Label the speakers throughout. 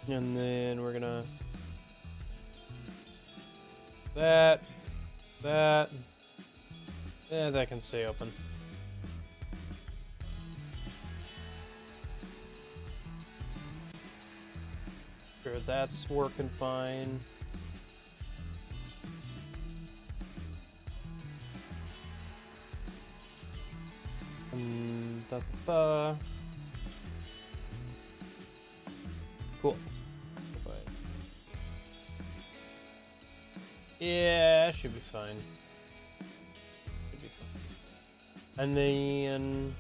Speaker 1: And then we're gonna that. Yeah, that can stay open. Sure, that's working fine. Cool. But yeah, should be fine. Should be fine. And then,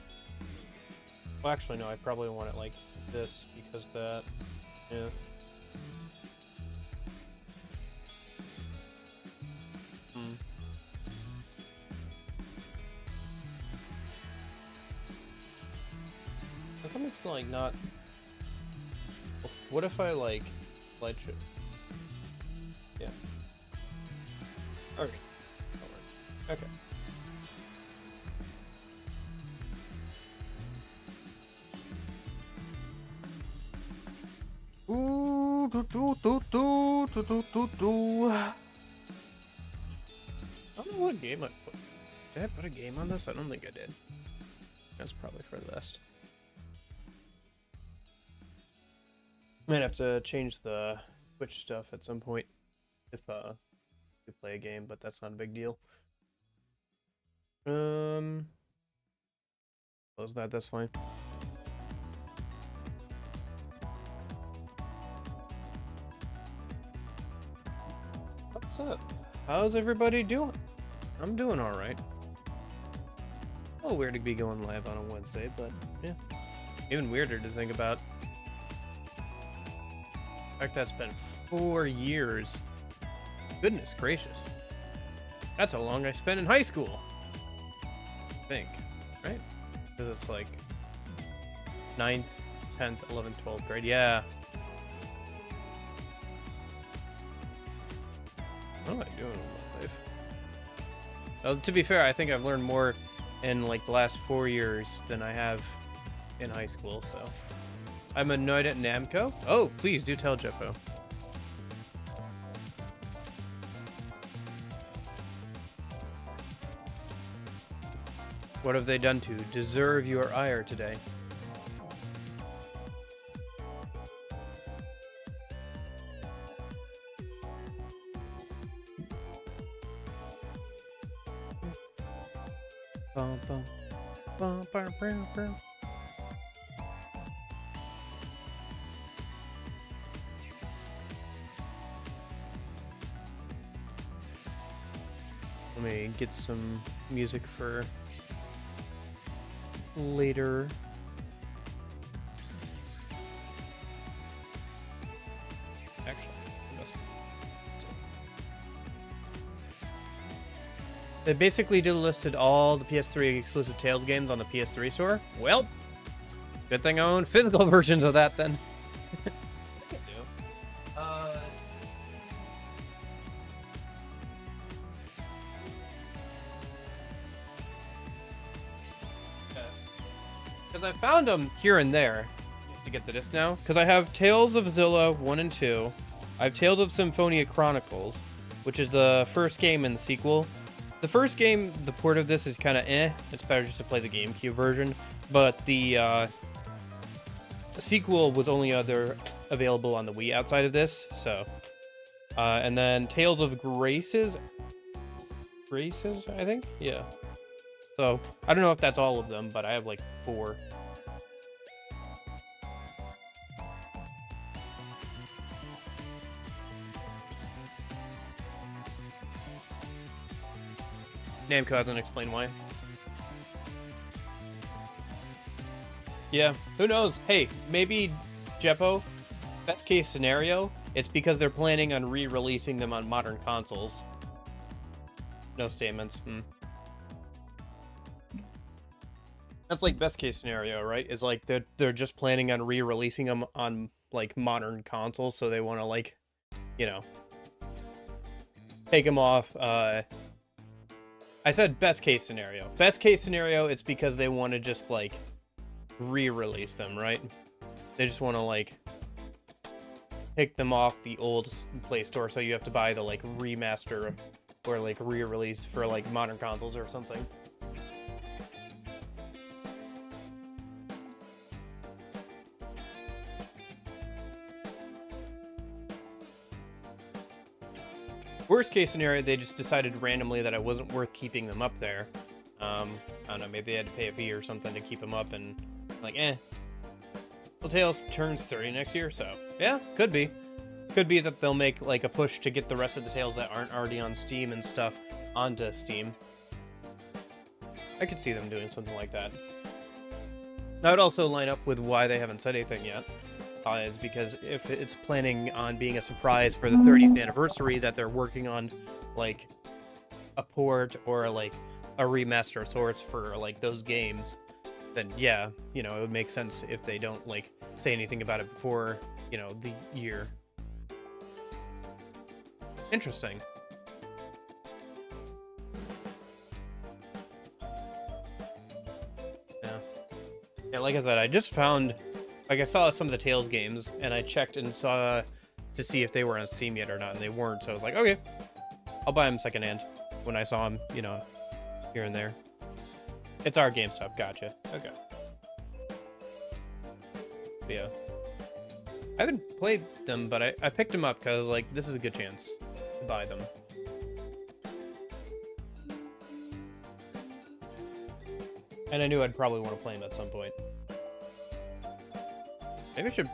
Speaker 1: well, actually, no. I probably want it like this because that, yeah. How come it's like not? What if I like ledge it? Yeah. Okay. Okay. Ooh, I don't know what game I put. Did I put a game on this? I don't think I did. That's probably for the best. Might have to change the Twitch stuff at some point if you play a game, but that's not a big deal. Close that. That's fine. What's up? How's everybody doing? I'm doing all right. A little weird to be going live on a Wednesday, but yeah, even weirder to think about. In fact, that's been 4 years. Goodness gracious. That's how long I spent in high school. I think, right? Because it's like 9th, 10th, 11th, 12th grade. Yeah. What am I doing with my life? Well, to be fair, I think I've learned more in like the last 4 years than I have in high school, so. I'm annoyed at Namco. Oh, please do tell Jeppo. What have they done to deserve your ire today? Bum, bum, bum, bum, bum, bum. Let me get some music for later. Actually, they basically just listed all the PS3 exclusive Tales games on the PS3 store. Well, good thing I own physical versions of that then. Because I found them here and there to get the disc now. Because I have Tales of Zilla 1 and 2. I have Tales of Symphonia Chronicles, which is the first game in the sequel. The first game, the port of this is kind of eh. It's better just to play the GameCube version. But the sequel was only available on the Wii outside of this. So, and then Tales of Graces, I think? Yeah. So, I don't know if that's all of them, but I have like 4. Namco hasn't explained why. Yeah, who knows? Hey, maybe, Jeppo, best case scenario, it's because they're planning on re-releasing them on modern consoles. No statements. That's like best case scenario, right? Is like they're just planning on re-releasing them on like modern consoles, so they want to like, you know, take them off. I said best case scenario. Best case scenario, it's because they want to just like re-release them, right? They just want to like pick them off the old Play Store, so you have to buy the like remaster or like re-release for like modern consoles or something. Worst case scenario, they just decided randomly that it wasn't worth keeping them up there. I don't know, maybe they had to pay a fee or something to keep them up, and like, Well, Tales turns 30 next year, so yeah, could be. Could be that they'll make like a push to get the rest of the Tales that aren't already on Steam and stuff onto Steam. I could see them doing something like that. That would also line up with why they haven't said anything yet. Is because if it's planning on being a surprise for the 30th anniversary, that they're working on like a port or like a remaster of sorts for like those games, then yeah, you know, it would make sense if they don't like say anything about it before, you know, the year. Interesting. Yeah, like I said, I just found, like, I saw some of the Tales games, and I checked and saw to see if they were on Steam yet or not, and they weren't, so I was like, okay, I'll buy them secondhand when I saw them, you know, here and there. It's our GameStop, gotcha. Okay. But yeah. I haven't played them, but I picked them up because, like, this is a good chance to buy them. And I knew I'd probably want to play them at some point. Maybe I should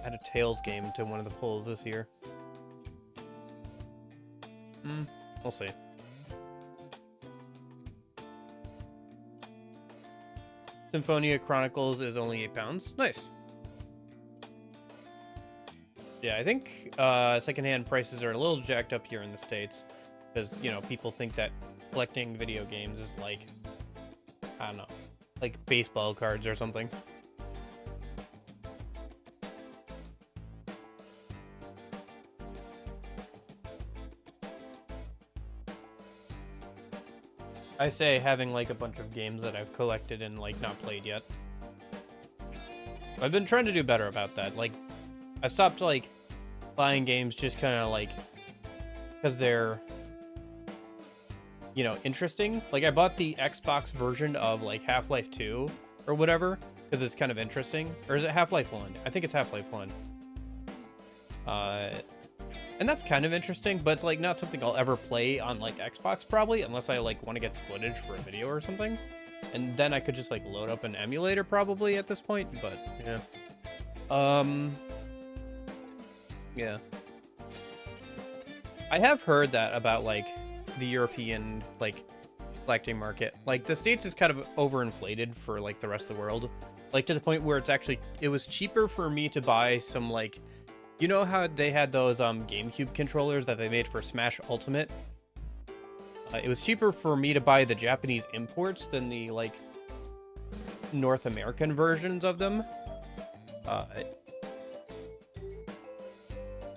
Speaker 1: add a Tales game to one of the polls this year. We'll see. Symphonia Chronicles is only £8. Nice. Yeah, I think secondhand prices are a little jacked up here in the States because, you know, people think that collecting video games is like, I don't know, like baseball cards or something. I say having like a bunch of games that I've collected and like not played yet. I've been trying to do better about that. Like, I stopped like buying games just kind of like because they're, you know, interesting. Like, I bought the Xbox version of like Half-Life 2 or whatever because it's kind of interesting. Or is it Half-Life 1? I think it's Half-Life 1. And that's kind of interesting, but it's like not something I'll ever play on like Xbox probably, unless I like want to get the footage for a video or something. And then I could just like load up an emulator probably at this point, but yeah. Yeah. I have heard that about like the European like collecting market. Like, the States is kind of overinflated for like the rest of the world. Like, to the point where it was cheaper for me to buy some like, you know how they had those GameCube controllers that they made for Smash Ultimate? It was cheaper for me to buy the Japanese imports than the like North American versions of them.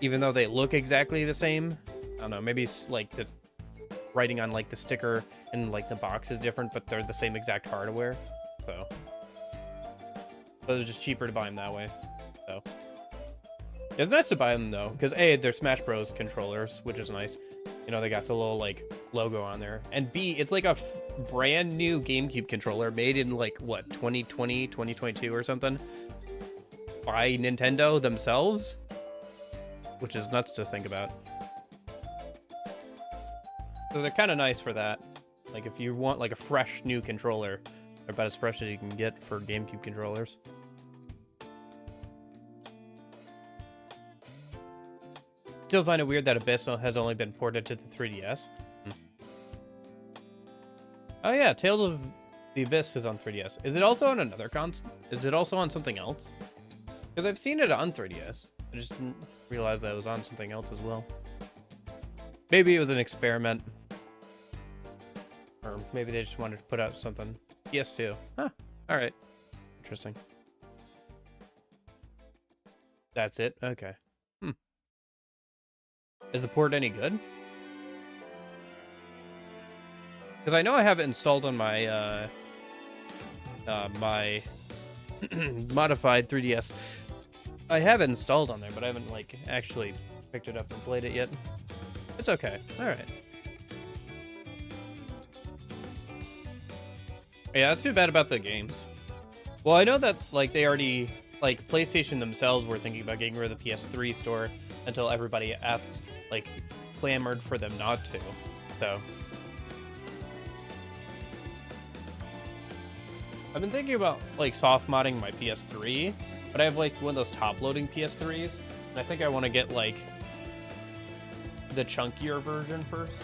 Speaker 1: Even though they look exactly the same. I don't know, maybe it's like the writing on like the sticker and like the box is different, but they're the same exact hardware. So it was just cheaper to buy them that way. So it's nice to buy them though, because A, they're Smash Bros controllers, which is nice. You know, they got the little like logo on there. And B, it's like a brand new GameCube controller made in like what, 2020, 2022 or something by Nintendo themselves, which is nuts to think about. So they're kind of nice for that. Like, if you want like a fresh new controller, they're about as fresh as you can get for GameCube controllers. Still find it weird that Abyss has only been ported to the 3DS. Oh yeah, Tales of the Abyss is on 3DS. Is it also on another console? Is it also on something else? Because I've seen it on 3DS. I just didn't realize that it was on something else as well. Maybe it was an experiment. Or maybe they just wanted to put out something. PS2. Huh. Alright. Interesting. That's it? Okay. Is the port any good? Because I know I have it installed on my my modified 3DS. I have it installed on there, but I haven't like actually picked it up and played it yet. It's okay. All right. Yeah, that's too bad about the games. Well, I know that like they already like PlayStation themselves were thinking about getting rid of the PS3 store until everybody asked, like, clamored for them not to. So I've been thinking about like soft modding my PS3, but I have like one of those top loading PS3s, and I think I want to get like the chunkier version first.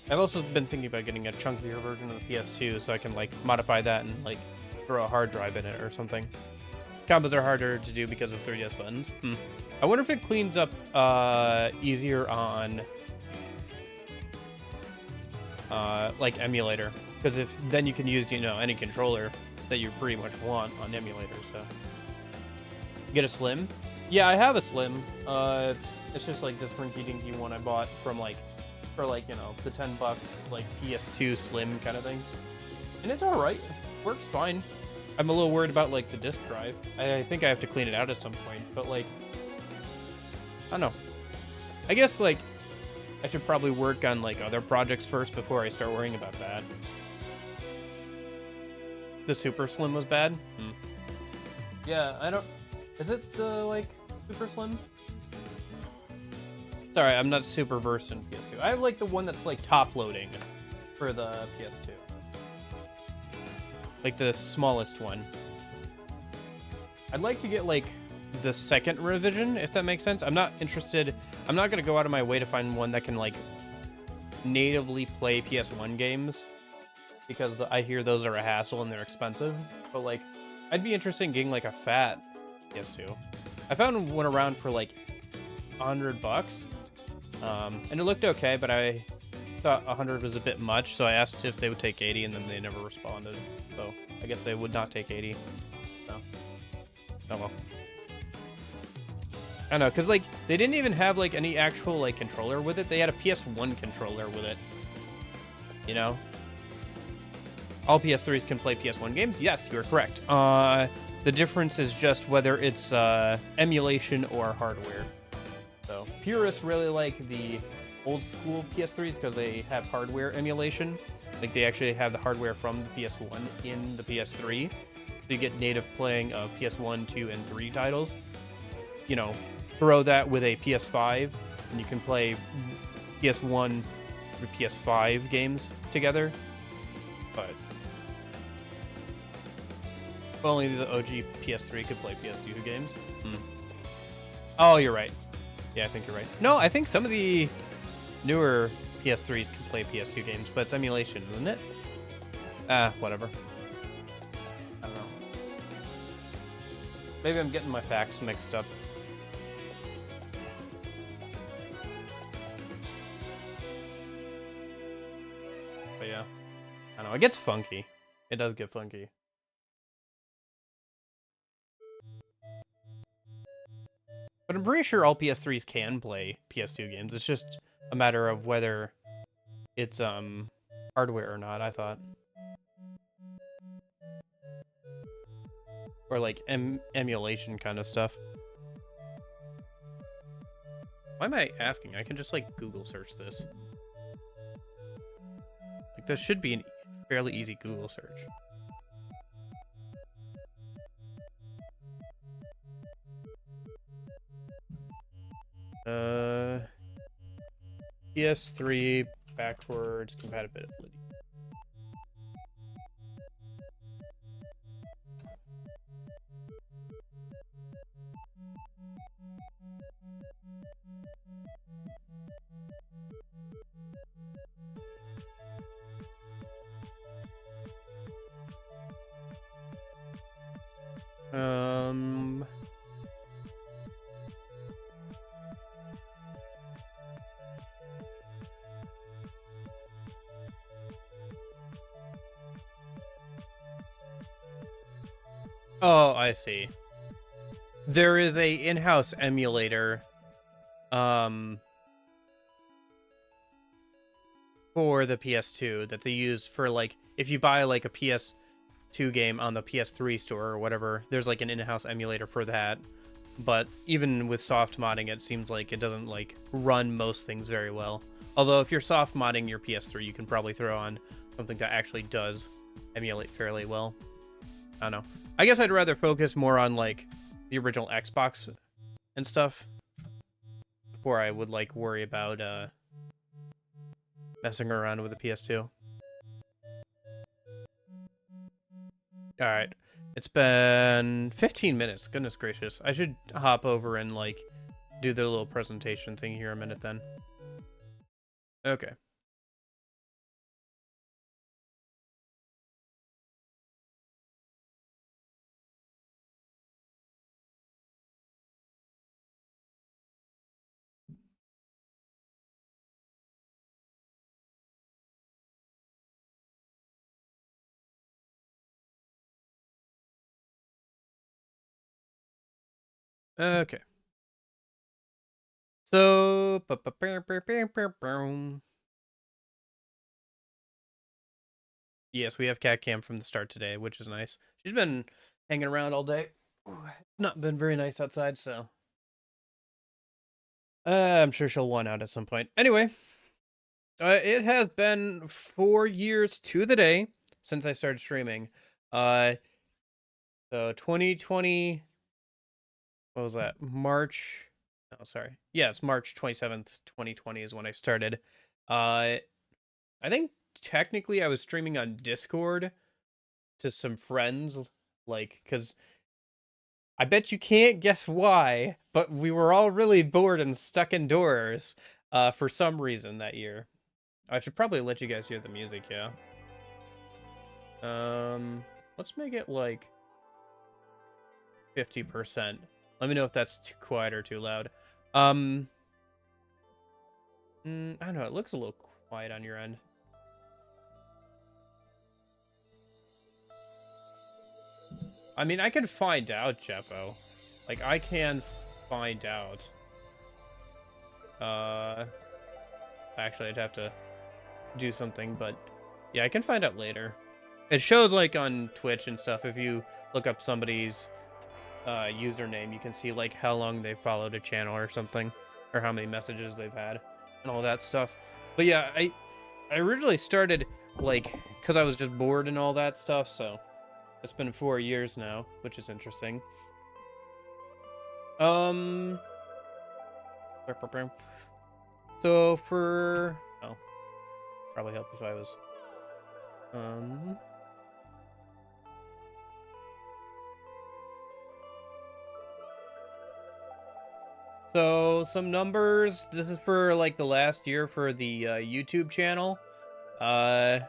Speaker 1: I've also been thinking about getting a chunkier version of the PS2 so I can like modify that and like throw a hard drive in it or something. Combos are harder to do because of 3DS buttons. I wonder if it cleans up easier on like emulator, because if then you can use, you know, any controller that you pretty much want on emulator. So get a Slim. Yeah, I have a Slim. It's just like this rinky-dinky one I bought from like for like, you know, the $10 like PS2 Slim kind of thing, and it's all right. It works fine. I'm a little worried about like the disk drive. I think I have to clean it out at some point, but like I don't know. I guess like I should probably work on like other projects first before I start worrying about that. The Super Slim was bad. Yeah, I don't. Is it the like Super Slim? Sorry, I'm not super versed in PS2. I have like the one that's like top loading for the PS2. Like the smallest one. I'd like to get like the second revision, if that makes sense. I'm not interested. I'm not going to go out of my way to find one that can like natively play PS1 games, because I hear those are a hassle and they're expensive. But like, I'd be interested in getting like a fat PS2. I found one around for like $100. And it looked okay, but I thought 100 was a bit much, so I asked if they would take 80, and then they never responded. So I guess they would not take 80. So, oh well. I don't know, because like they didn't even have like any actual like controller with it. They had a PS1 controller with it. You know, all PS3s can play PS1 games. Yes, you are correct. The difference is just whether it's emulation or hardware. So purists really like the old school PS3s because they have hardware emulation. Like they actually have the hardware from the PS1 in the PS3. So you get native playing of PS1, 2, and 3 titles. You know, throw that with a PS5 and you can play PS1 or PS5 games together. But only the OG PS3 could play PS2 games. Oh, you're right. Yeah, I think you're right. No, I think some of the newer PS3s can play PS2 games, but it's emulation, isn't it? Whatever. I don't know. Maybe I'm getting my facts mixed up. But yeah. I don't know. It gets funky. It does get funky. But I'm pretty sure all PS3s can play PS2 games. It's just a matter of whether it's hardware or not, I thought. Or like emulation kind of stuff. Why am I asking? I can just like Google search this. Like this should be a fairly easy Google search. PS3 backwards compatibility. Oh, I see. There is a in-house emulator for the PS2 that they use for like if you buy like a PS2 game on the PS3 store or whatever, there's like an in-house emulator for that. But even with soft modding, it seems like it doesn't like run most things very well. Although if you're soft modding your PS3, you can probably throw on something that actually does emulate fairly well. I don't know. I guess I'd rather focus more on like the original Xbox and stuff before I would like worry about messing around with the PS2. All right. It's been 15 minutes. Goodness gracious. I should hop over and like do the little presentation thing here a minute then. Okay. Okay. So, yes, we have Cat Cam from the start today, which is nice. She's been hanging around all day. Not been very nice outside, so I'm sure she'll want out at some point. Anyway, it has been 4 years to the day since I started streaming. So 2020. What was that? March. Oh, sorry. Yeah, it's March 27th, 2020 is when I started. I think technically I was streaming on Discord to some friends, like, because I bet you can't guess why, but we were all really bored and stuck indoors for some reason that year. I should probably let you guys hear the music, yeah. Let's make it like 50%. Let me know if that's too quiet or too loud. I don't know. It looks a little quiet on your end. I mean, I can find out, Jeppo. Like, I can find out. Actually, I'd have to do something, but yeah, I can find out later. It shows, like, on Twitch and stuff. If you look up somebody's username, you can see like how long they've followed a channel or something, or how many messages they've had and all that stuff. But yeah, I originally started like because I was just bored and all that stuff, so it's been 4 years now, which is interesting. So for probably help if I was So, some numbers. This is for, like, the last year for the YouTube channel. I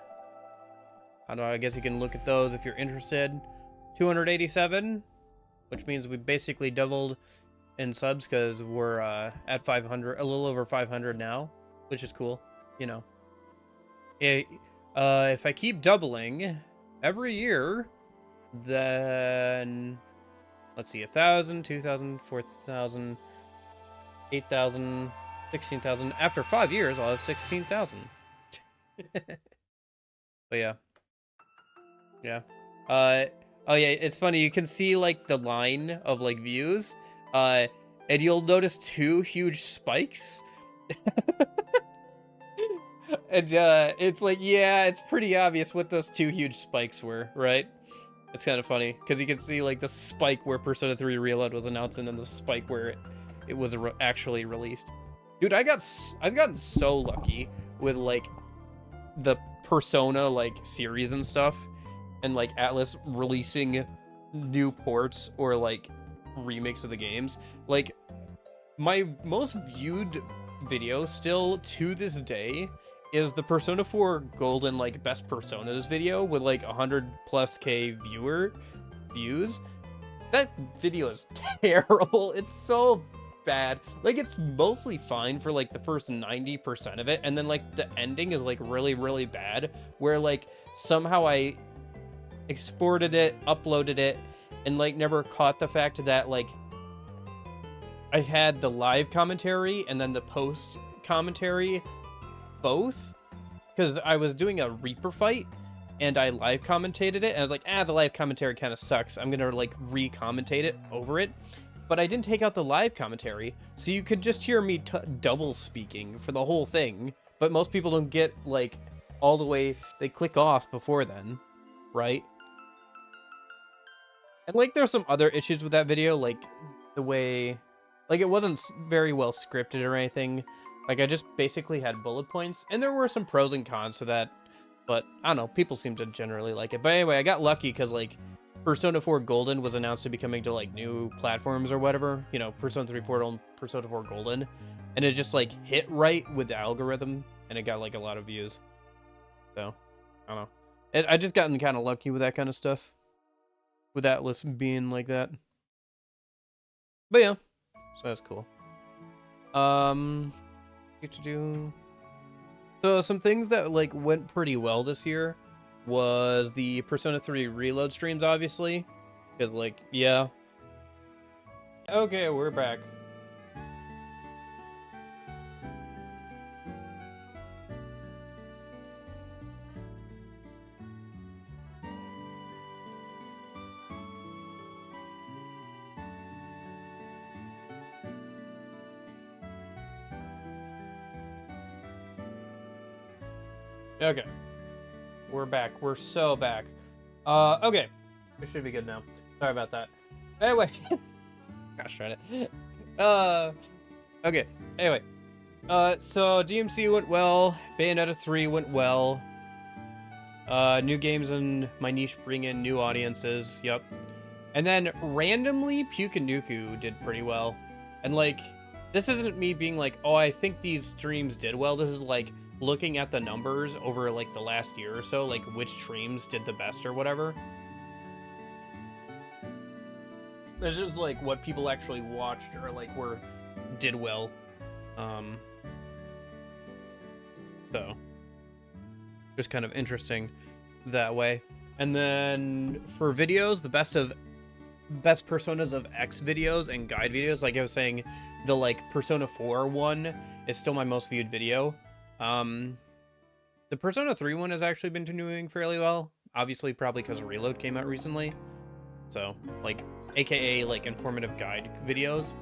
Speaker 1: don't know, I guess you can look at those if you're interested. 287, which means we basically doubled in subs because we're at 500, a little over 500 now, which is cool, you know. If I keep doubling every year, then, let's see, 1,000, 2,000, 4,000... 8,000, 16,000. After 5 years, I'll have 16,000. But yeah. Yeah. Oh yeah, it's funny. You can see like the line of like views. And you'll notice 2 huge spikes. And it's like, yeah, it's pretty obvious what those 2 huge spikes were, right? It's kind of funny because you can see like the spike where Persona 3 Reload was announced, and then the spike where it was actually released. Dude, I've gotten so lucky with like the Persona like series and stuff, and like Atlus releasing new ports or like remakes of the games. Like my most viewed video still to this day is the Persona 4 Golden like best Personas video with like 100+ views. That video is terrible. It's so bad. Like, it's mostly fine for like the first 90% of it, and then like the ending is like really, really bad, where like somehow I exported it, uploaded it, and like never caught the fact that like I had the live commentary and then the post commentary both, because I was doing a Reaper fight and I live commentated it, and I was like, the live commentary kind of sucks, I'm gonna like re-commentate it over it. but I didn't take out the live commentary, so you could just hear me double speaking for the whole thing. But most people don't get, like, all the way, they click off before then, right? And, like, there's some other issues with that video, like, the way, like, it wasn't very well scripted or anything. Like, I just basically had bullet points, and there were some pros and cons to that, but, I don't know, people seem to generally like it. But anyway, I got lucky, because, like, Persona 4 Golden was announced to be coming to, like, new platforms or whatever. You know, Persona 3 Portal and Persona 4 Golden. And it just, like, hit right with the algorithm, and it got, like, a lot of views. So, I don't know. I just gotten kind of lucky with that kind of stuff. With Atlas being like that. But yeah, so that's cool. Get to do. So some things that like went pretty well this year was the Persona 3 Reload streams, obviously, because like yeah. Okay, we're back. Okay. We're back. We're so back. Okay. We should be good now. Sorry about that. Anyway. Gosh, darn it. Okay. Anyway. So DMC went well. Bayonetta 3 went well. New games in my niche bring in new audiences. Yep. And then randomly, Pukanuku did pretty well. And like, this isn't me being like, oh, I think these streams did well. This is like, looking at the numbers over like the last year or so, like which streams did the best or whatever. This is like what people actually watched or like did well. So just kind of interesting that way. And then for videos, the best Personas of X videos and guide videos, like I was saying, the like Persona 4 one is still my most viewed video. The Persona 3 one has actually been doing fairly well. Obviously, probably because Reload came out recently. So, like, aka, like, informative guide videos,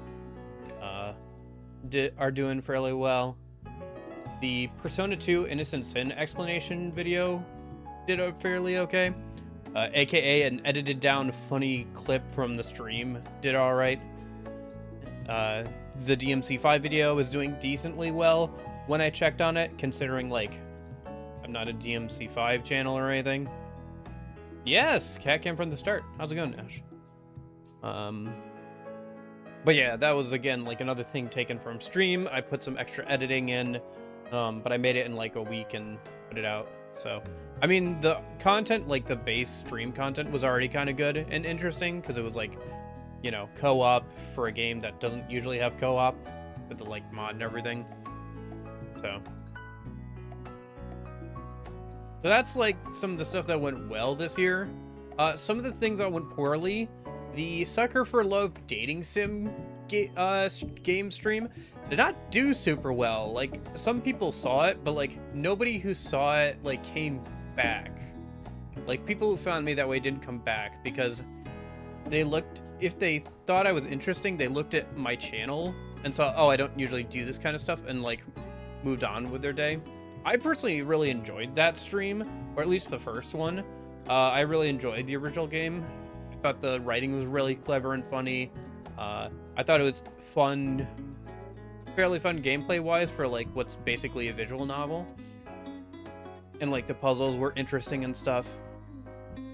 Speaker 1: are doing fairly well. The Persona 2 Innocent Sin explanation video did fairly okay. Aka an edited down funny clip from the stream did alright. The DMC5 video is doing decently well when I checked on it, considering, like, I'm not a DMC5 channel or anything. Yes, Cat Cam from the start. How's it going, Nash? But yeah, that was, again, like, another thing taken from stream. I put some extra editing in, but I made it in, like, a week and put it out. So, I mean, the content, like, the base stream content was already kind of good and interesting, because it was, like, you know, co-op for a game that doesn't usually have co-op with the, like, mod and everything. So that's like some of the stuff that went well this year. Some of the things that went poorly, the Sucker for Love dating sim game stream did not do super well. Like, some people saw it, but like nobody who saw it like came back. Like, people who found me that way didn't come back because they looked, if they thought I was interesting, they looked at my channel and saw, oh, I don't usually do this kind of stuff, and like moved on with their day. I personally really enjoyed that stream, or at least the first one. I really enjoyed the original game. I thought the writing was really clever and funny. I thought it was fun, fairly fun gameplay wise for like what's basically a visual novel. And like the puzzles were interesting and stuff.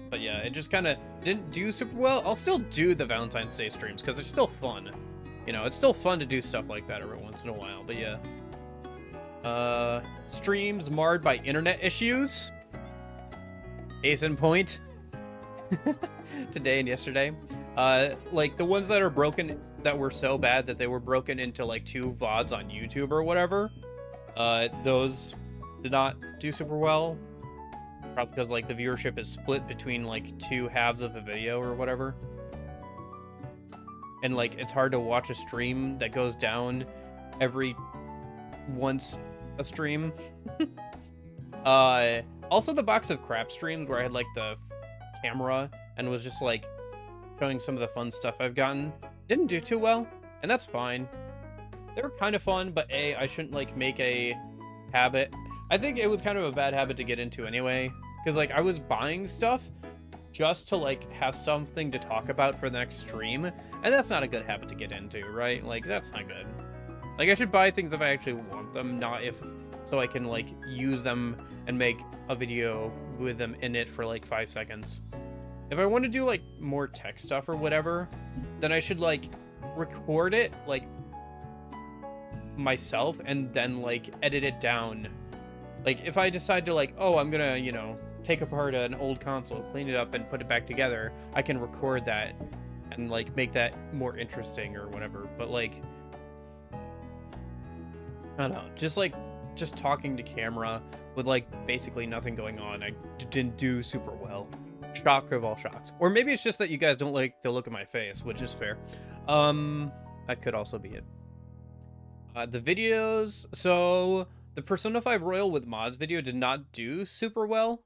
Speaker 1: But yeah, it just kind of didn't do super well. I'll still do the Valentine's Day streams because it's still fun. You know, it's still fun to do stuff like that every once in a while, but yeah. Streams marred by internet issues. Case in point. Today and yesterday. Like the ones that are broken, that were so bad that they were broken into like 2 VODs on YouTube or whatever. Those did not do super well. Probably because like the viewership is split between like 2 halves of a video or whatever. And like it's hard to watch a stream that goes down every once a stream. Also the Box of Crap streams where I had like the camera and was just like showing some of the fun stuff I've gotten. Didn't do too well, and that's fine. They were kind of fun, but I shouldn't like make a habit. I think it was kind of a bad habit to get into anyway, because like I was buying stuff just to like have something to talk about for the next stream, and that's not a good habit to get into, right? Like that's not good. Like I should buy things if I actually want them, not if so I can like use them and make a video with them in it for like 5 seconds. If I want to do like more tech stuff or whatever, then I should like record it like myself and then like edit it down. Like if I decide to like, oh, I'm gonna, you know, take apart an old console, clean it up and put it back together, I can record that and like make that more interesting or whatever. But like, I don't know, just talking to camera with like basically nothing going on, I didn't do super well. Shock of all shocks. Or maybe it's just that you guys don't like the look of my face, which is fair. That could also be it. The videos, so the Persona 5 Royal with mods video did not do super well,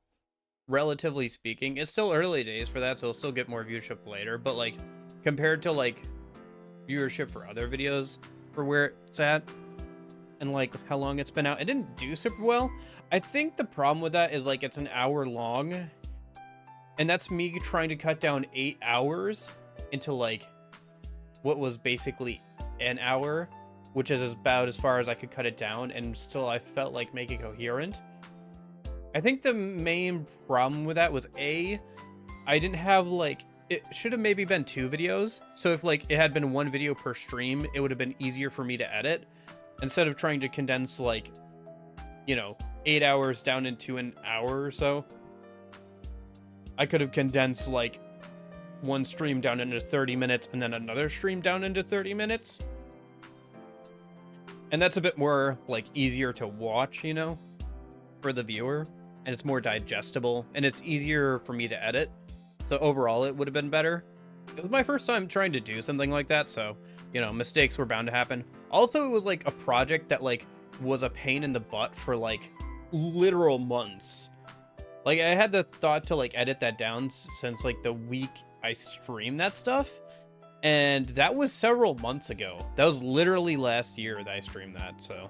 Speaker 1: relatively speaking. It's still early days for that, so it'll still get more viewership later, but like compared to like viewership for other videos for where it's at and like how long it's been out, it didn't do super well. I think the problem with that is like it's an hour long, and that's me trying to cut down 8 hours into like what was basically an hour, which is about as far as I could cut it down, and still I felt like make it coherent. I think the main problem with that was I didn't have like, it should have maybe been 2 videos. So if like it had been 1 video per stream, it would have been easier for me to edit instead of trying to condense like, you know, 8 hours down into an hour or so. I could have condensed like 1 stream down into 30 minutes and then another stream down into 30 minutes. And that's a bit more like easier to watch, you know, for the viewer, and it's more digestible and it's easier for me to edit. So overall it would have been better. It was my first time trying to do something like that, so, you know, mistakes were bound to happen. Also, it was like a project that like was a pain in the butt for like literal months. Like I had the thought to like edit that down since like the week I streamed that stuff, and that was several months ago. That was literally last year that I streamed that, so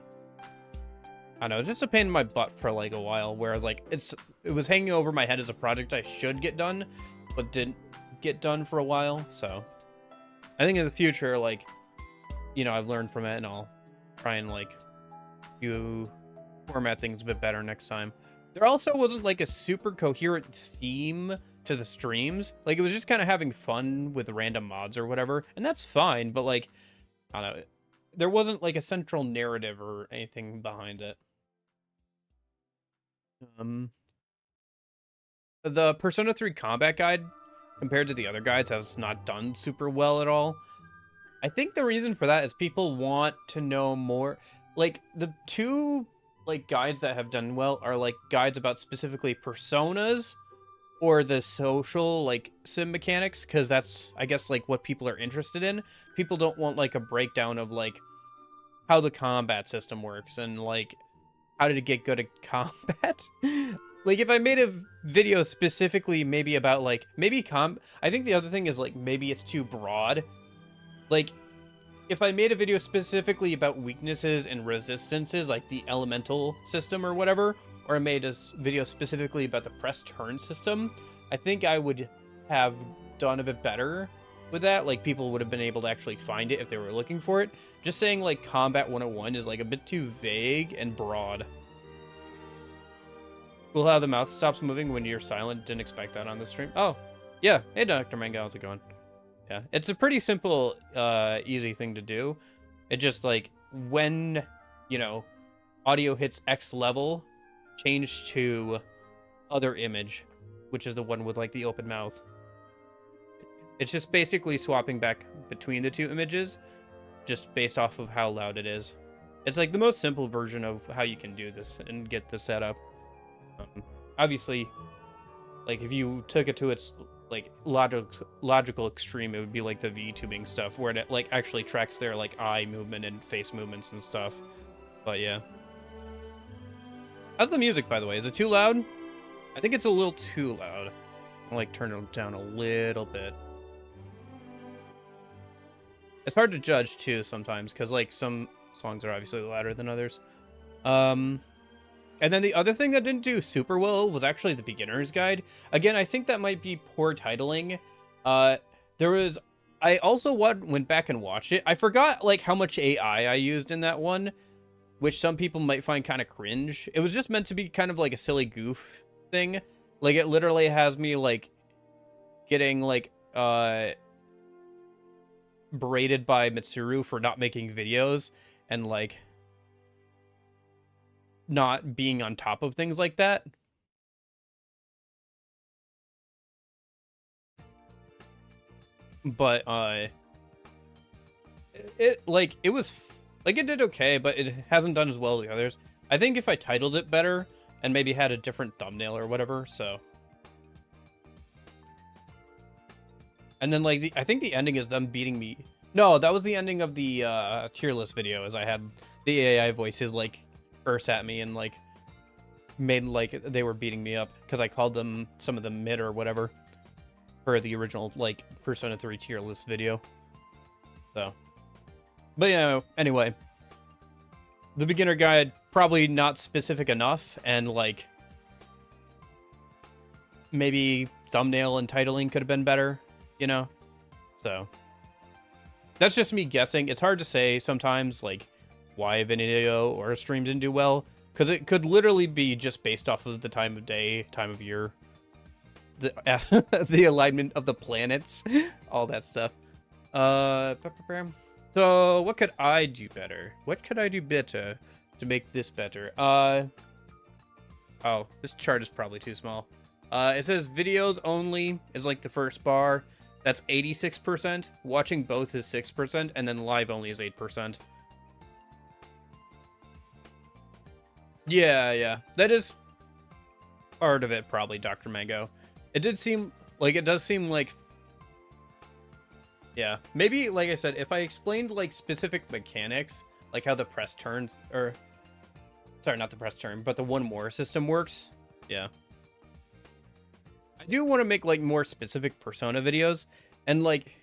Speaker 1: I don't know, just a pain in my butt for like a while, whereas like it was hanging over my head as a project I should get done, but didn't get done for a while. So I think in the future, like, you know, I've learned from it and I'll try and like format things a bit better next time. There also wasn't like a super coherent theme to the streams. Like it was just kind of having fun with random mods or whatever, and that's fine, but like, I don't know, there wasn't like a central narrative or anything behind it. The Persona 3 combat guide compared to the other guides has not done super well at all. I think the reason for that is people want to know more. Like the 2 like guides that have done well are like guides about specifically personas or the social like sim mechanics, because that's, I guess, like what people are interested in. People don't want like a breakdown of like how the combat system works and like how to get good at combat. Like if I made a video specifically maybe about like I think the other thing is like maybe it's too broad. Like if I made a video specifically about weaknesses and resistances, like the elemental system or whatever, or I made a video specifically about the press turn system, I think I would have done a bit better with that. Like people would have been able to actually find it if they were looking for it. Just saying like Combat 101 is like a bit too vague and broad. Cool how the mouth stops moving when you're silent. Didn't expect that on the stream. Oh, yeah. Hey, Dr. Mango, how's it going? Yeah, it's a pretty simple, easy thing to do. It just like when, you know, audio hits X level, change to other image, which is the one with like the open mouth. It's just basically swapping back between the 2 images, just based off of how loud it is. It's like the most simple version of how you can do this and get the setup. Obviously, like if you took it to its like logical extreme, it would be like the VTubing stuff where it like actually tracks their like eye movement and face movements and stuff. But yeah. How's the music, by the way? Is it too loud? I think it's a little too loud. I'll like turn it down a little bit. It's hard to judge too sometimes because like some songs are obviously louder than others. And then the other thing that didn't do super well was actually the beginner's guide. Again, I think that might be poor titling. I also went back and watched it. I forgot like how much AI I used in that one, which some people might find kind of cringe. It was just meant to be kind of like a silly goof thing. Like it literally has me like getting like berated by Mitsuru for not making videos and like not being on top of things like that. But it did okay, but it hasn't done as well as the others. I think if I titled it better and maybe had a different thumbnail or whatever, so. And then like I think the ending is them beating me. No, that was the ending of the tier list video, as I had the AI voices like curse at me and like made like they were beating me up because I called them some of them mid or whatever for the original like Persona 3 tier list video. So, but yeah, anyway, the beginner guide probably not specific enough, and like maybe thumbnail and titling could have been better, you know? So that's just me guessing. It's hard to say sometimes like why a video or a stream didn't do well, because it could literally be just based off of the time of day, time of year, the the alignment of the planets, all that stuff. So what could I do better? What could I do better to make this better? Oh, this chart is probably too small. It says videos only is like the first bar. That's 86%. Watching both is 6%, and then live only is 8%. Yeah. That is part of it, probably, Dr. Mango. It does seem like... Yeah, maybe, like I said, if I explained, like, specific mechanics, like how the press turn, or... Sorry, not the press turn, but the one more system works. Yeah. I do want to make, like, more specific Persona videos, and, like,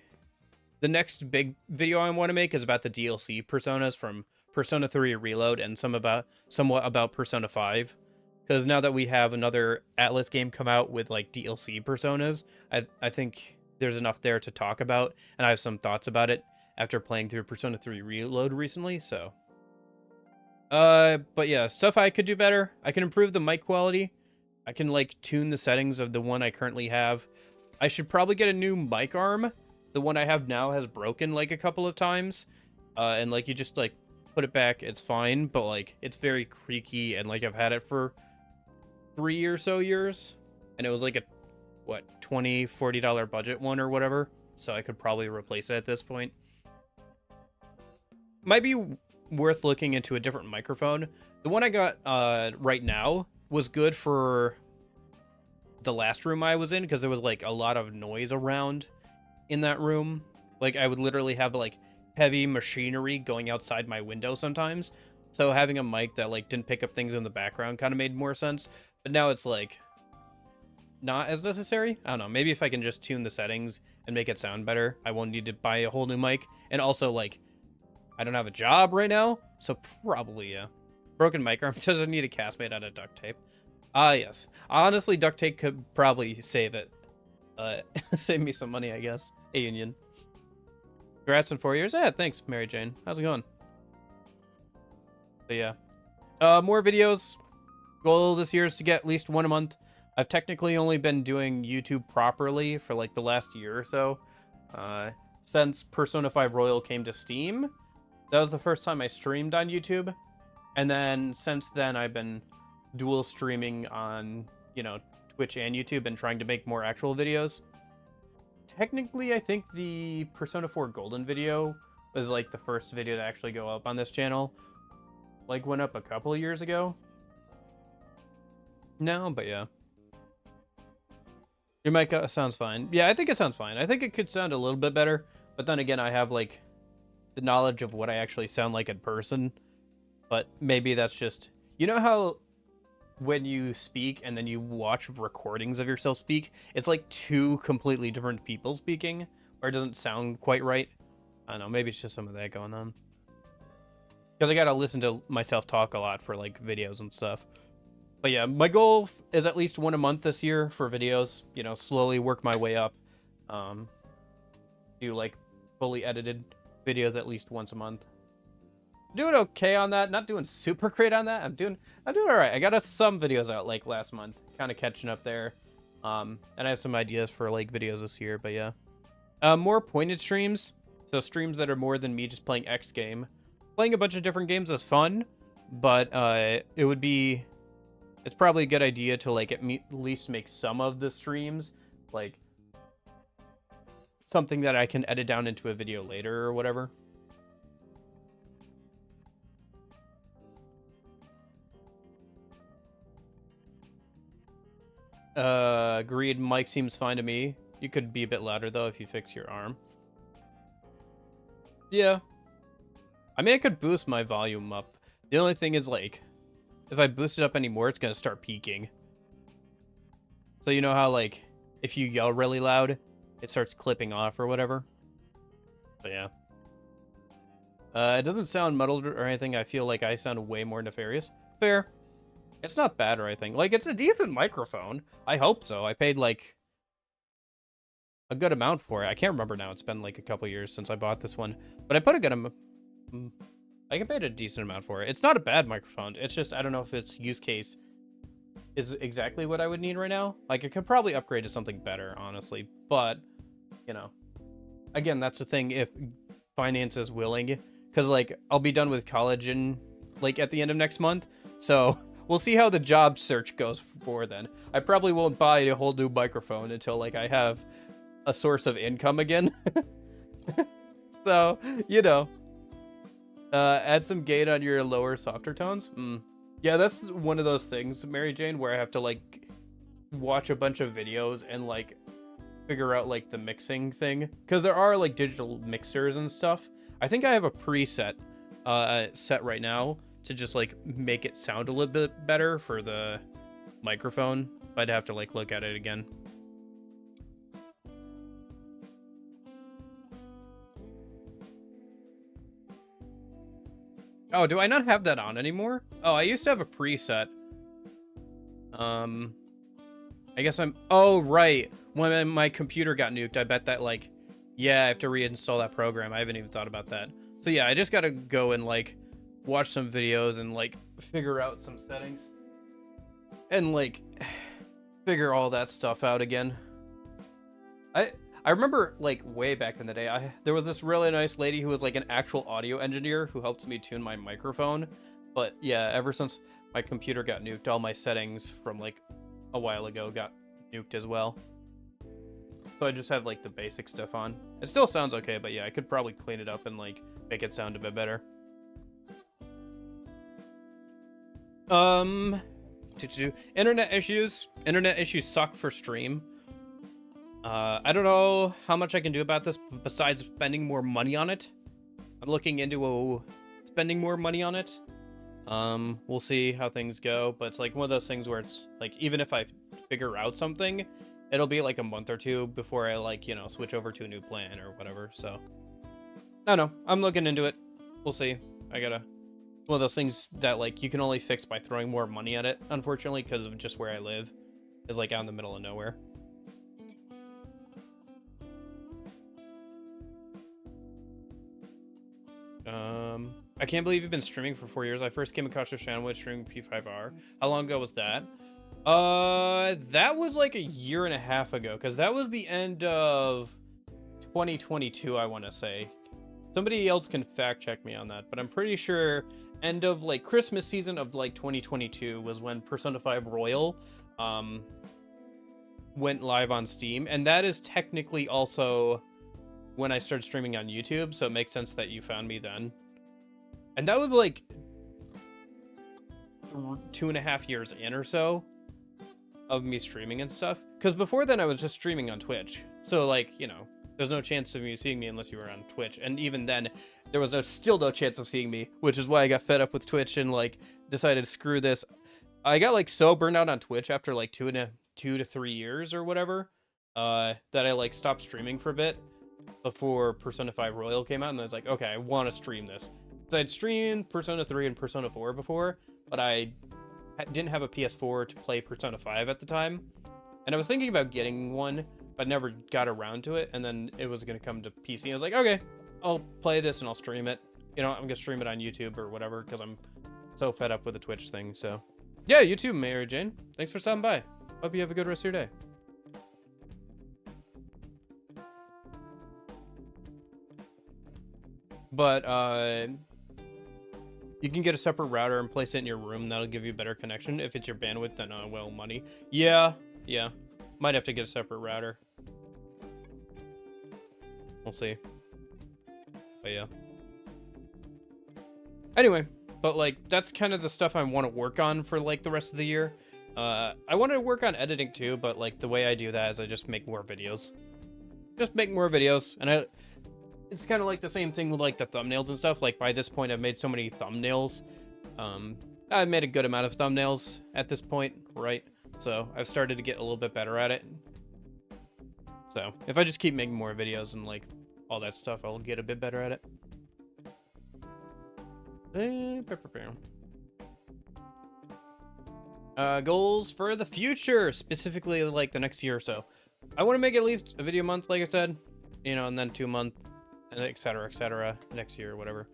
Speaker 1: the next big video I want to make is about the DLC Personas from Persona 3 Reload and somewhat about Persona 5. Because now that we have another Atlas game come out with, like, DLC Personas, I think there's enough there to talk about, and I have some thoughts about it after playing through Persona 3 Reload recently, so... but yeah, stuff I could do better. I can improve the mic quality. I can, like, tune the settings of the one I currently have. I should probably get a new mic arm. The one I have now has broken, like, a couple of times. And, like, you just, like, put it back, it's fine, but, like, it's very creaky, and, like, I've had it for 3 or so years. And it was, like, a, what, $20, $40 budget one or whatever. So I could probably replace it at this point. Might be worth looking into a different microphone. The one I got right now was good for the last room I was in, because there was like a lot of noise around in that room. Like I would literally have like heavy machinery going outside my window sometimes. So having a mic that like didn't pick up things in the background kind of made more sense. But now it's like not as necessary. I don't know. Maybe if I can just tune the settings and make it sound better, I won't need to buy a whole new mic. And also like I don't have a job right now, so probably, yeah. Broken mic arm doesn't need a cast made out of duct tape. Ah, yes. Honestly, duct tape could probably save it. Save me some money, I guess. A union. Congrats on 4 years. Yeah, thanks, Mary Jane. How's it going? But yeah. More videos. Goal this year is to get at least one a month. I've technically only been doing YouTube properly for like the last year or so. Since Persona 5 Royal came to Steam. That was the first time I streamed on YouTube. And then since then, I've been dual streaming on, you know, Twitch and YouTube and trying to make more actual videos. Technically, I think the Persona 4 Golden video was like the first video to actually go up on this channel. Like went up a couple of years ago. No, but yeah. Your mic sounds fine. Yeah, I think it sounds fine. I think it could sound a little bit better. But then again, I have like the knowledge of what I actually sound like in person. But maybe that's just... You know how when you speak and then you watch recordings of yourself speak, it's like two completely different people speaking, or it doesn't sound quite right? I don't know, maybe it's just some of that going on. Because I gotta listen to myself talk a lot for like videos and stuff. But yeah, my goal is at least one a month this year for videos. You know, slowly work my way up. Do like fully edited videos at least once a month. Doing okay on that. Not doing super great on that. I'm doing all right. I got some videos out like last month, kind of catching up there. And I have some ideas for like videos this year. But yeah, more pointed streams. So streams that are more than me just playing X game. Playing a bunch of different games is fun, but it's probably a good idea to like at least make some of the streams like something that I can edit down into a video later or whatever. Agreed. Mic seems fine to me. You could be a bit louder though if you fix your arm. Yeah. I mean, I could boost my volume up. The only thing is, like, if I boost it up anymore, it's gonna start peaking. So you know how, like, if you yell really loud, it starts clipping off or whatever? But yeah. It doesn't sound muddled or anything. I feel like I sound way more nefarious. Fair. It's not bad or anything. Like, it's a decent microphone. I hope so. I paid, like, a good amount for it. I can't remember now. It's been, like, a couple years since I bought this one. But I put a good amount... I paid a decent amount for it. It's not a bad microphone. It's just, I don't know if its use case is exactly what I would need right now. Like, it could probably upgrade to something better, honestly. But, you know, again, that's the thing, if finance is willing. Because, like, I'll be done with college in, like, at the end of next month. So, we'll see how the job search goes for then. I probably won't buy a whole new microphone until, like, I have a source of income again. So, you know. Add some gain on your lower, softer tones. Yeah, that's one of those things, Mary Jane, where I have to, like, watch a bunch of videos and, like, figure out, like, the mixing thing. Because there are, like, digital mixers and stuff. I think I have a preset set right now to just, like, make it sound a little bit better for the microphone. I'd have to, like, look at it again. Oh, do I not have that on anymore? Oh, I used to have a preset. I guess oh, right. When my computer got nuked, I bet that, like, yeah, I have to reinstall that program. I haven't even thought about that. So yeah, I just gotta go and, like, watch some videos and, like, figure out some settings. And, like, figure all that stuff out again. I remember, like, way back in the day, there was this really nice lady who was, like, an actual audio engineer who helped me tune my microphone. But, yeah, ever since my computer got nuked, all my settings from, like, a while ago got nuked as well. So I just have, like, the basic stuff on. It still sounds okay, but, yeah, I could probably clean it up and, like, make it sound a bit better. Internet issues. Internet issues suck for stream. I don't know how much I can do about this besides spending more money on it. I'm looking into spending more money on it. We'll see how things go, but it's like one of those things where it's like, even if I figure out something, it'll be like a month or two before I, like, you know, switch over to a new plan or whatever. So I don't know. I'm looking into it. We'll see. One of those things that, like, you can only fix by throwing more money at it, unfortunately, because of just where I live is, like, out in the middle of nowhere. I can't believe you've been streaming for 4 years. I first came across your channel with streaming P5R. How long ago was that? That was like a year and a half ago, because that was the end of 2022, I want to say. Somebody else can fact check me on that, but I'm pretty sure end of, like, Christmas season of, like, 2022 was when Persona 5 Royal went live on Steam, and that is technically also when I started streaming on YouTube, so it makes sense that you found me then. And that was like 2.5 years in or so of me streaming and stuff. Because before then I was just streaming on Twitch. So, like, you know, there's no chance of you seeing me unless you were on Twitch. And even then, there was still no chance of seeing me, which is why I got fed up with Twitch and, like, decided, screw this. I got, like, so burned out on Twitch after, like, 2 to 3 years or whatever, that I, like, stopped streaming for a bit. before Persona 5 Royal came out, and I was like, okay, I want to stream this. So I'd streamed Persona 3 and Persona 4 before, but I didn't have a PS4 to play Persona 5 at the time. And I was thinking about getting one, but never got around to it. And then it was going to come to PC. I was like, okay, I'll play this and I'll stream it. You know, I'm going to stream it on YouTube or whatever, because I'm so fed up with the Twitch thing. So yeah, you too, Mary Jane. Thanks for stopping by. Hope you have a good rest of your day. But you can get a separate router and place it in your room. That'll give you better connection. If it's your bandwidth, then well, money. Yeah. Might have to get a separate router. We'll see. But yeah. Anyway, but like that's kind of the stuff I want to work on for like the rest of the year. I want to work on editing too, but like the way I do that is I just make more videos. And it's kind of like the same thing with like the thumbnails and stuff. Like by this point I've made so many thumbnails. I've made a good amount of thumbnails at this point, right? So I've started to get a little bit better at it. So if I just keep making more videos and like all that stuff, I'll get a bit better at it. Goals for the future, specifically like the next year or so. I want to make at least a video a month, like I said, you know, and then 2 months, and etc. next year or whatever.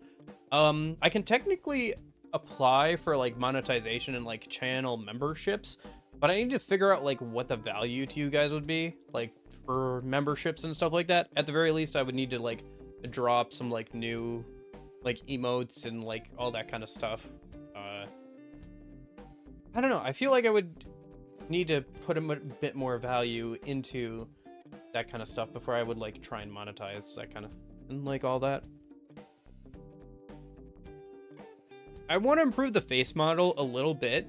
Speaker 1: I can technically apply for like monetization and like channel memberships, but I need to figure out like what the value to you guys would be, like for memberships and stuff like that. At the very least, I would need to like drop some like new like emotes and like all that kind of stuff. I don't know. I feel like I would need to put a bit more value into that kind of stuff before I would like try and monetize that kind of and like all that. I want to improve the face model a little bit.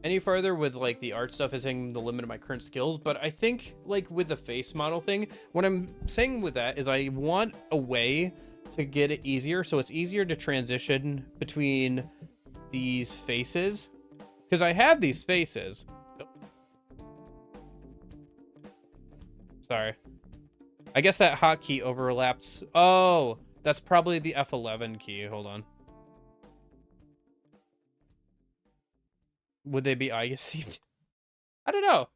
Speaker 1: Any farther with like the art stuff is hitting the limit of my current skills, but I think like with the face model thing, what I'm saying with that is I want a way to get it easier, so it's easier to transition between these faces, because I have these faces. Sorry, I guess that hotkey overlaps. Oh, that's probably the F11 key. Hold on. Would they be Aigis themed? I don't know.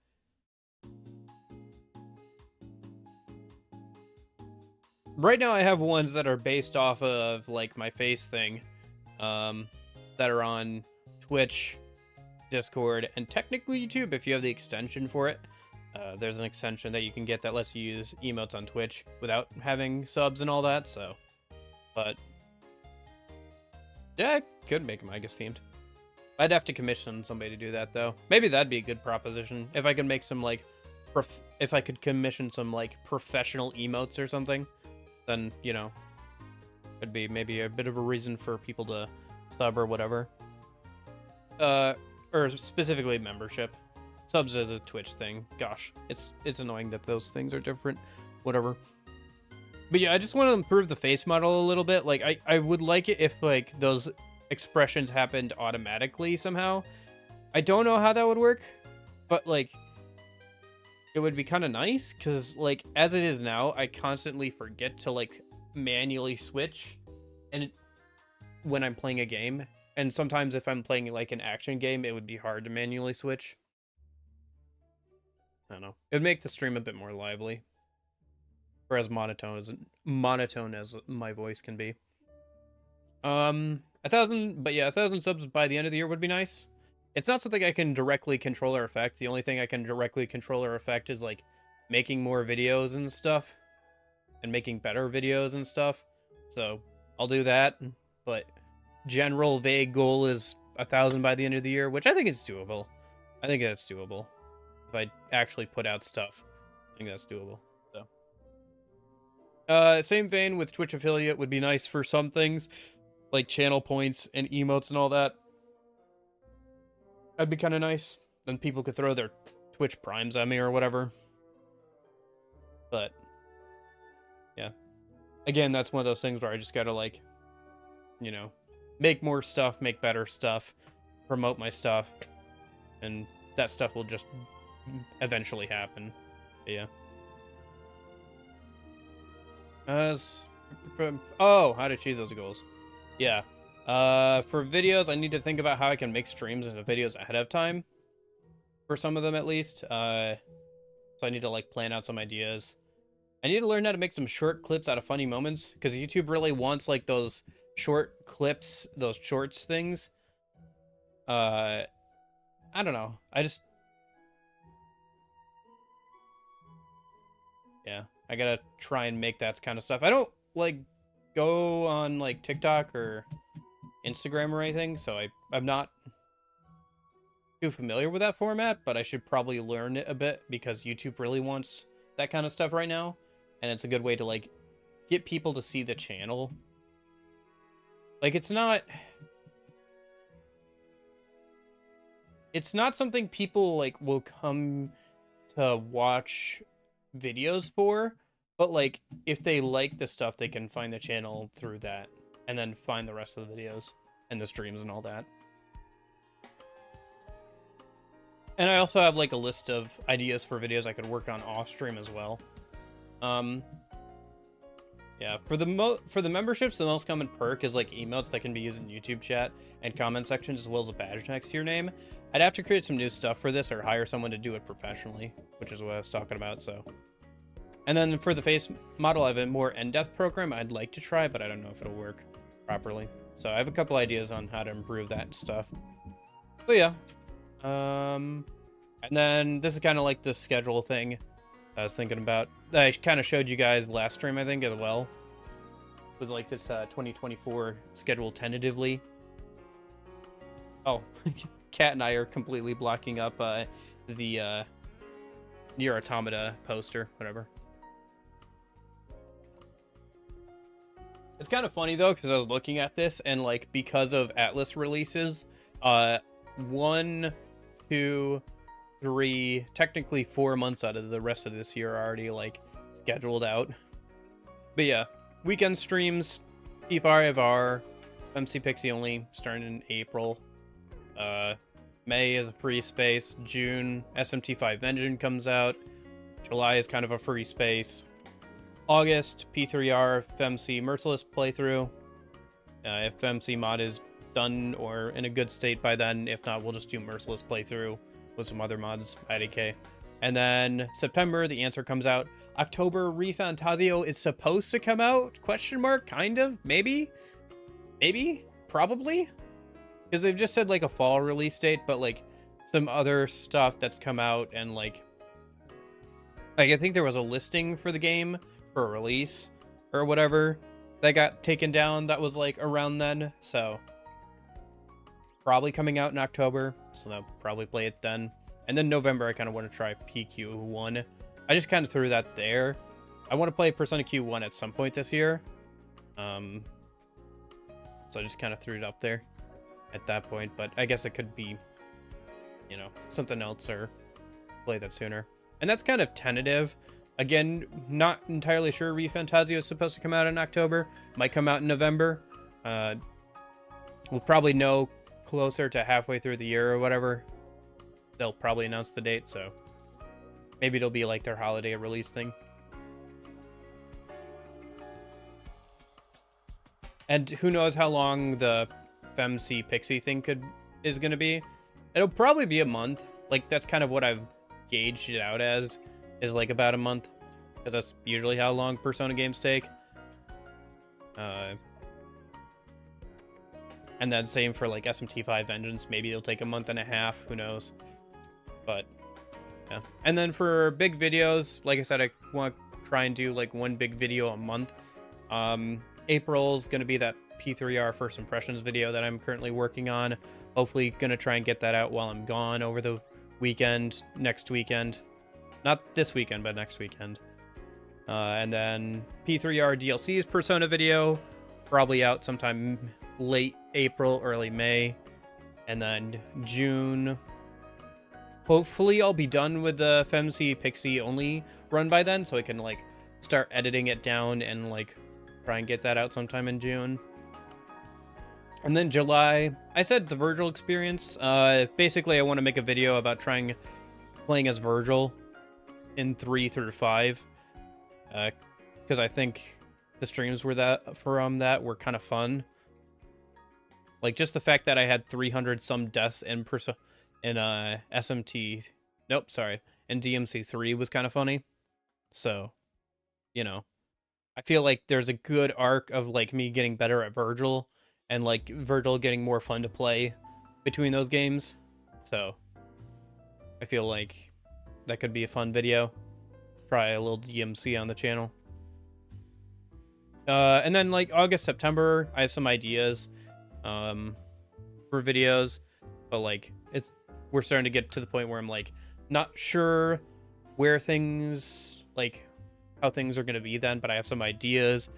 Speaker 1: Right now I have ones that are based off of like my face thing, that are on Twitch, Discord, and technically YouTube if you have the extension for it. There's an extension that you can get that lets you use emotes on Twitch without having subs and all that, so. But yeah, I could make them Aigis themed. I'd have to commission somebody to do that though. Maybe that'd be a good proposition. If I could make some like, if I could commission some like professional emotes or something, then, you know, it'd be maybe a bit of a reason for people to sub or whatever. Or specifically membership. Subs is a Twitch thing. Gosh, it's annoying that those things are different. Whatever. But yeah, I just want to improve the face model a little bit. Like, I would like it if like those expressions happened automatically somehow. I don't know how that would work, but like it would be kind of nice, because like as it is now, I constantly forget to like manually switch and when I'm playing a game, and sometimes if I'm playing like an action game, it would be hard to manually switch. I don't know, it would make the stream a bit more lively, or as monotone as my voice can be. 1,000, but yeah, 1,000 subs by the end of the year would be nice. It's not something I can directly control or affect. The only thing I can directly control or affect is like making more videos and stuff, and making better videos and stuff. So I'll do that, but general vague goal is 1,000 by the end of the year, which I think is doable. I think that's doable. If I actually put out stuff, I think that's doable. So same vein with Twitch affiliate would be nice for some things, like channel points and emotes and all that. That'd be kind of nice. Then people could throw their Twitch primes at me or whatever. But yeah, again, that's one of those things where I just gotta like, you know, make more stuff, make better stuff, promote my stuff, and that stuff will just eventually happen. But yeah. Oh, how to achieve those goals. Yeah. For videos, I need to think about how I can make streams into videos ahead of time. For some of them, at least. So I need to, like, plan out some ideas. I need to learn how to make some short clips out of funny moments, because YouTube really wants, like, those short clips, those shorts things. I don't know. Yeah, I gotta try and make that kind of stuff. I don't, like, go on, like, TikTok or Instagram or anything, so I'm not too familiar with that format, but I should probably learn it a bit, because YouTube really wants that kind of stuff right now, and it's a good way to, like, get people to see the channel. Like, it's not something people, like, will come to watch videos for, but, like, if they like the stuff, they can find the channel through that, and then find the rest of the videos and the streams and all that. And I also have, like, a list of ideas for videos I could work on off stream as well. Yeah, for the memberships, the most common perk is, like, emotes that can be used in YouTube chat and comment sections, as well as a badge next to your name. I'd have to create some new stuff for this or hire someone to do it professionally, which is what I was talking about, so. And then for the face model, I have a more in-depth program I'd like to try, but I don't know if it'll work properly. So I have a couple ideas on how to improve that stuff. So yeah. And then this is kind of like the schedule thing I was thinking about. I kind of showed you guys last stream, I think, as well. It was like this 2024 schedule tentatively. Oh, Kat and I are completely blocking up the Nier Automata poster, whatever. It's kind of funny, though, because I was looking at this, and, like, because of Atlas releases, 1, 2, 3, technically 4 months out of the rest of this year are already, like, scheduled out. But yeah, weekend streams, P5R, MC Pixie only, starting in April. May is a free space. June, SMT5 Engine comes out. July is kind of a free space. August, P3R, FMC Merciless playthrough. If FMC mod is done or in a good state by then, if not, we'll just do Merciless playthrough with some other mods, IDK. And then September, The Answer comes out. October, ReFantazio is supposed to come out? Question mark? Kind of? Maybe? Maybe? Probably? Because they've just said, like, a fall release date, but, like, some other stuff that's come out, and, like, I think there was a listing for the game for a release or whatever that got taken down that was, like, around then, so probably coming out in October, so I'll probably play it then. And then November, I kind of want to try PQ1. I just kind of threw that there. I want to play Persona Q1 at some point this year, so I just kind of threw it up there at that point, but I guess it could be, you know, something else or play that sooner. And that's kind of tentative. Again, not entirely sure ReFantazio is supposed to come out in October. Might come out in November. We'll probably know closer to halfway through the year or whatever. They'll probably announce the date, so maybe it'll be like their holiday release thing. And who knows how long the FMC Pixie thing is going to be. It'll probably be a month. Like, that's kind of what I've gauged it out as, is like about a month, because that's usually how long Persona games take. And then same for like SMT5 Vengeance. Maybe it'll take a month and a half, who knows. But yeah. And then for big videos, like I said, I want to try and do like one big video a month. April's going to be that P3R First Impressions video that I'm currently working on. Hopefully going to try and get that out while I'm gone over the weekend, next weekend. Not this weekend, but next weekend. And then P3R DLC's Persona video, probably out sometime late April, early May. And then June, hopefully I'll be done with the FMC Pixie only run by then, so I can like start editing it down and like try and get that out sometime in June. And then July, I said the Virgil experience. Basically, I want to make a video about playing as Virgil in 3 through 5. Because I think the streams were were kind of fun. Like just the fact that I had 300 some deaths in SMT, nope, sorry, in DMC3 was kind of funny. So, you know, I feel like there's a good arc of like me getting better at Vergil and like Vergil getting more fun to play between those games. So, I feel like that could be a fun video. Try a little DMC on the channel. And then like August, September, I have some ideas for videos, but like we're starting to get to the point where I'm like not sure where things like how things are going to be then, but I have some ideas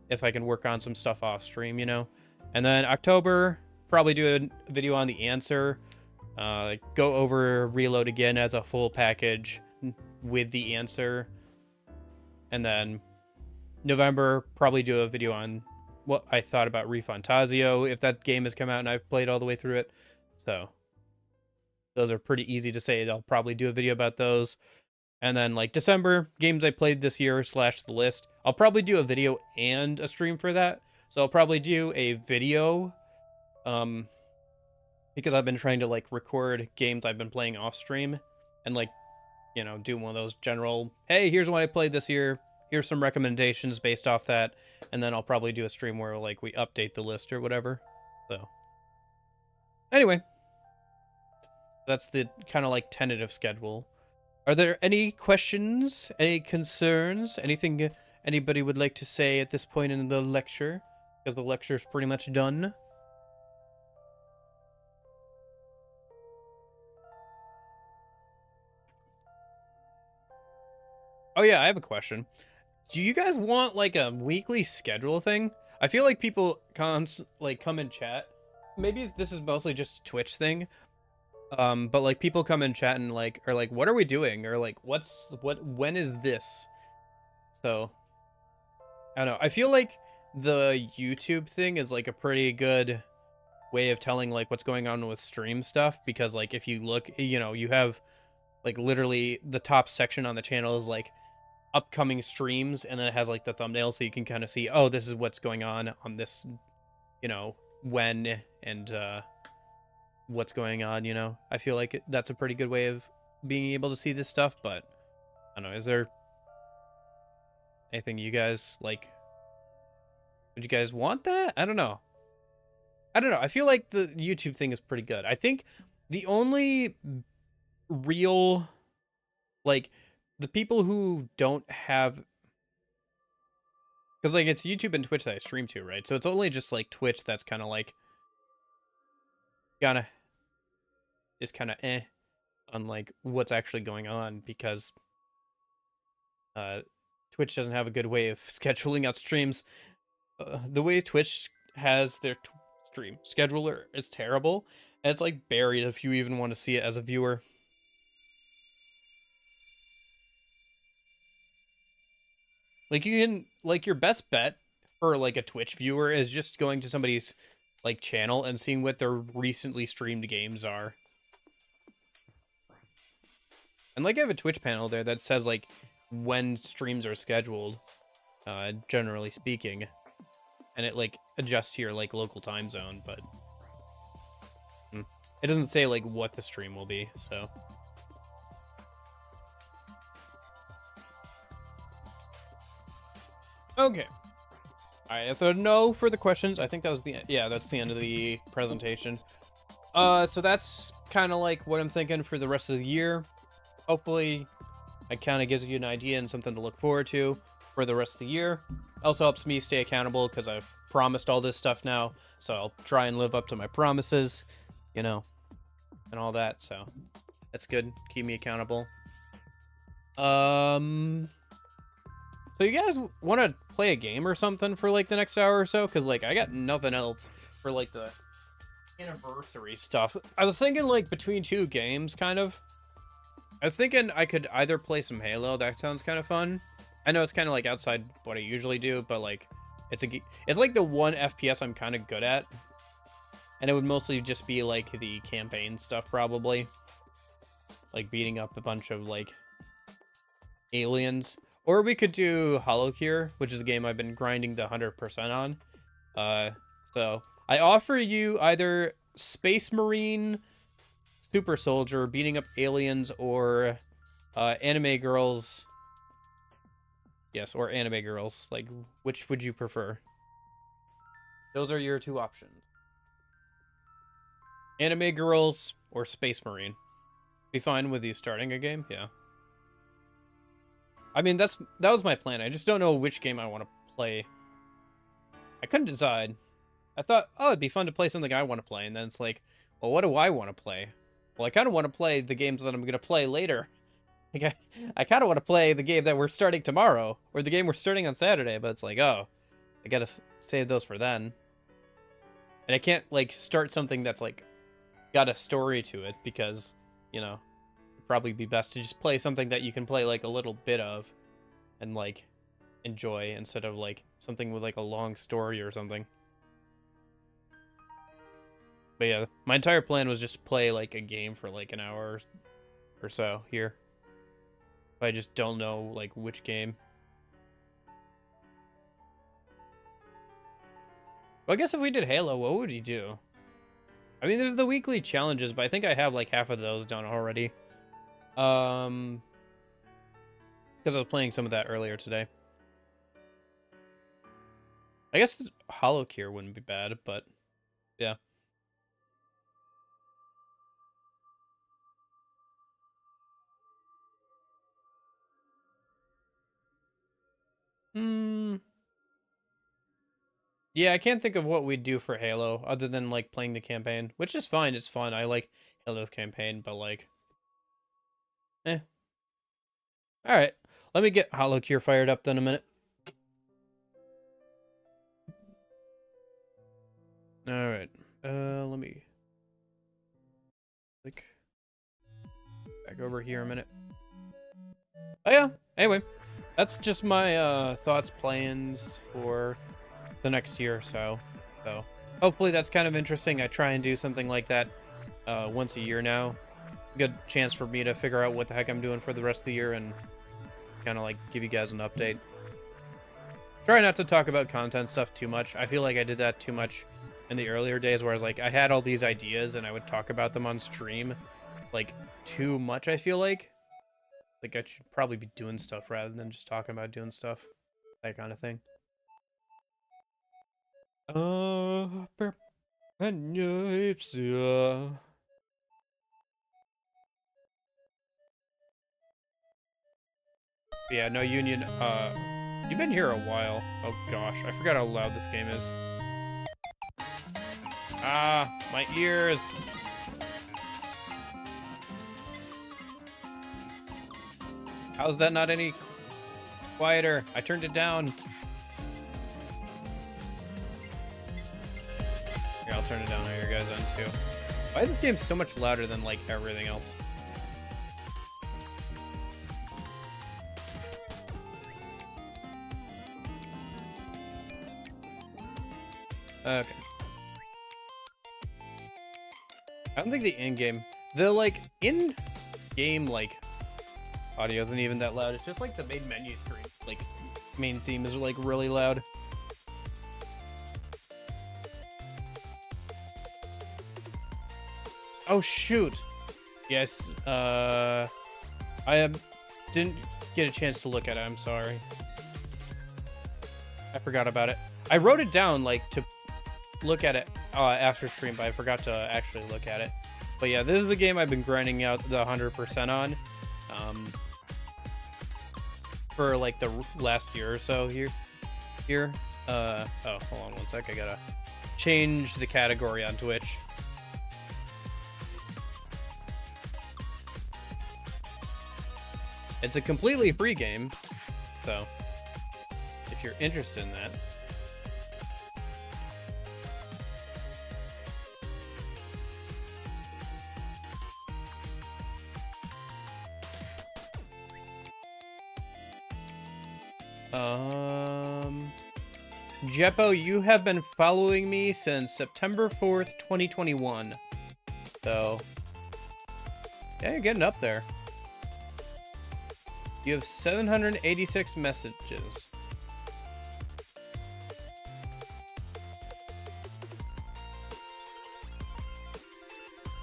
Speaker 1: if I can work on some stuff off stream, you know. And then October, probably do a video on the answer, go over Reload again as a full package with the answer. And then November, probably do a video on what I thought about ReFantazio, if that game has come out and I've played all the way through it. So those are pretty easy to say. I'll probably do a video about those. And then like December, games I played this year / the list. I'll probably do a video and a stream for that. So I'll probably do a video because I've been trying to like record games I've been playing off stream and like, you know, do one of those general, hey, here's what I played this year. Here's some recommendations based off that. And then I'll probably do a stream where like we update the list or whatever. So anyway, that's the kind of like tentative schedule. Are there any questions, any concerns, anything anybody would like to say at this point in the lecture? Because the lecture's pretty much done. Oh yeah, I have a question. Do you guys want like a weekly schedule thing? I feel like people come in chat. Maybe this is mostly just a Twitch thing. But like people come in chat and like are like, what are we doing? Or like when is this? So I don't know. I feel like the YouTube thing is like a pretty good way of telling like what's going on with stream stuff, because like if you look, you know, you have like literally the top section on the channel is like upcoming streams, and then it has like the thumbnail, so you can kind of see, oh, this is what's going on this, you know, when and what's going on, you know. I feel like that's a pretty good way of being able to see this stuff. But I don't know, is there anything you guys like, would you guys want that? I don't know. I feel like the YouTube thing is pretty good. I think the only real like the people who don't have, because like it's YouTube and Twitch that I stream to, right? So it's only just like Twitch that's kind of like is kind of on like what's actually going on, because Twitch doesn't have a good way of scheduling out streams. The way Twitch has their stream scheduler is terrible, and it's like buried if you even want to see it as a viewer. Like you can, like your best bet for like a Twitch viewer is just going to somebody's like channel and seeing what their recently streamed games are. And like I have a Twitch panel there that says like when streams are scheduled, generally speaking, and it like adjusts to your like local time zone, but it doesn't say like what the stream will be, so. Okay. Alright, if there are no further questions, I think that was that's the end of the presentation. So that's kind of like what I'm thinking for the rest of the year. Hopefully, it kind of gives you an idea and something to look forward to for the rest of the year. Also helps me stay accountable because I've promised all this stuff now, so I'll try and live up to my promises, you know, and all that, so that's good. Keep me accountable. So you guys want to play a game or something for like the next hour or so? Because like I got nothing else for like the anniversary stuff. I was thinking like between two games, kind of. I was thinking I could either play some Halo. That sounds kind of fun. I know it's kind of like outside what I usually do, but like it's like the one FPS I'm kind of good at. And it would mostly just be like the campaign stuff, probably. Like beating up a bunch of like aliens. Or we could do HoloCure, which is a game I've been grinding the 100% on. So I offer you either Space Marine, Super Soldier, beating up aliens, or Anime Girls. Yes, or Anime Girls. Like, which would you prefer? Those are your two options. Anime Girls or Space Marine. Be fine with you starting a game? Yeah. I mean, that was my plan. I just don't know which game I want to play. I couldn't decide. I thought, oh, it'd be fun to play something I want to play. And then it's like, well, what do I want to play? Well, I kind of want to play the games that I'm going to play later. Like, I kind of want to play the game that we're starting tomorrow. Or the game we're starting on Saturday. But it's like, oh, I got to save those for then. And I can't, like, start something that's, like, got a story to it. Because, you know, it'd probably be best to just play something that you can play, like, a little bit of. And, like, enjoy. Instead of, like, something with, like, a long story or something. But yeah, my entire plan was just play, like, a game for, like, an hour or so here. But I just don't know, like, which game. Well, I guess if we did Halo, what would you do? I mean, there's the weekly challenges, but I think I have, like, half of those done already. Because I was playing some of that earlier today. I guess HoloCure wouldn't be bad, but yeah. Yeah, I can't think of what we'd do for Halo other than, like, playing the campaign, which is fine. It's fun. I like Halo's campaign, but, like, eh. All right, let me get HoloCure fired up then a minute. All right, let me click back over here a minute. Oh yeah. Anyway, that's just my thoughts, plans for the next year or so. So hopefully that's kind of interesting. I try and do something like that once a year now. Good chance for me to figure out what the heck I'm doing for the rest of the year and kind of like give you guys an update. Try not to talk about content stuff too much. I feel like I did that too much in the earlier days where I was like, I had all these ideas and I would talk about them on stream like too much, I feel like. Like I should probably be doing stuff rather than just talking about doing stuff. That kind of thing. Yeah, no Union. You've been here a while. Oh gosh, I forgot how loud this game is. Ah, my ears. How's that not any quieter? I turned it down. Here, I'll turn it down on your guys' end too. Why is this game so much louder than like everything else? Okay. I don't think the in-game, the like in-game like audio isn't even that loud. It's just like the main menu screen, like main theme is like really loud. Oh shoot! Yes, I didn't get a chance to look at it. I'm sorry. I forgot about it. I wrote it down like to look at it after stream, but I forgot to actually look at it. But yeah, this is the game I've been grinding out the 100% on for like the last year or so here. Oh, hold on one sec. I gotta change the category on Twitch. It's a completely free game, so if you're interested in that. Jeppo, you have been following me since September 4th, 2021. So, yeah, you're getting up there. You have 786 messages.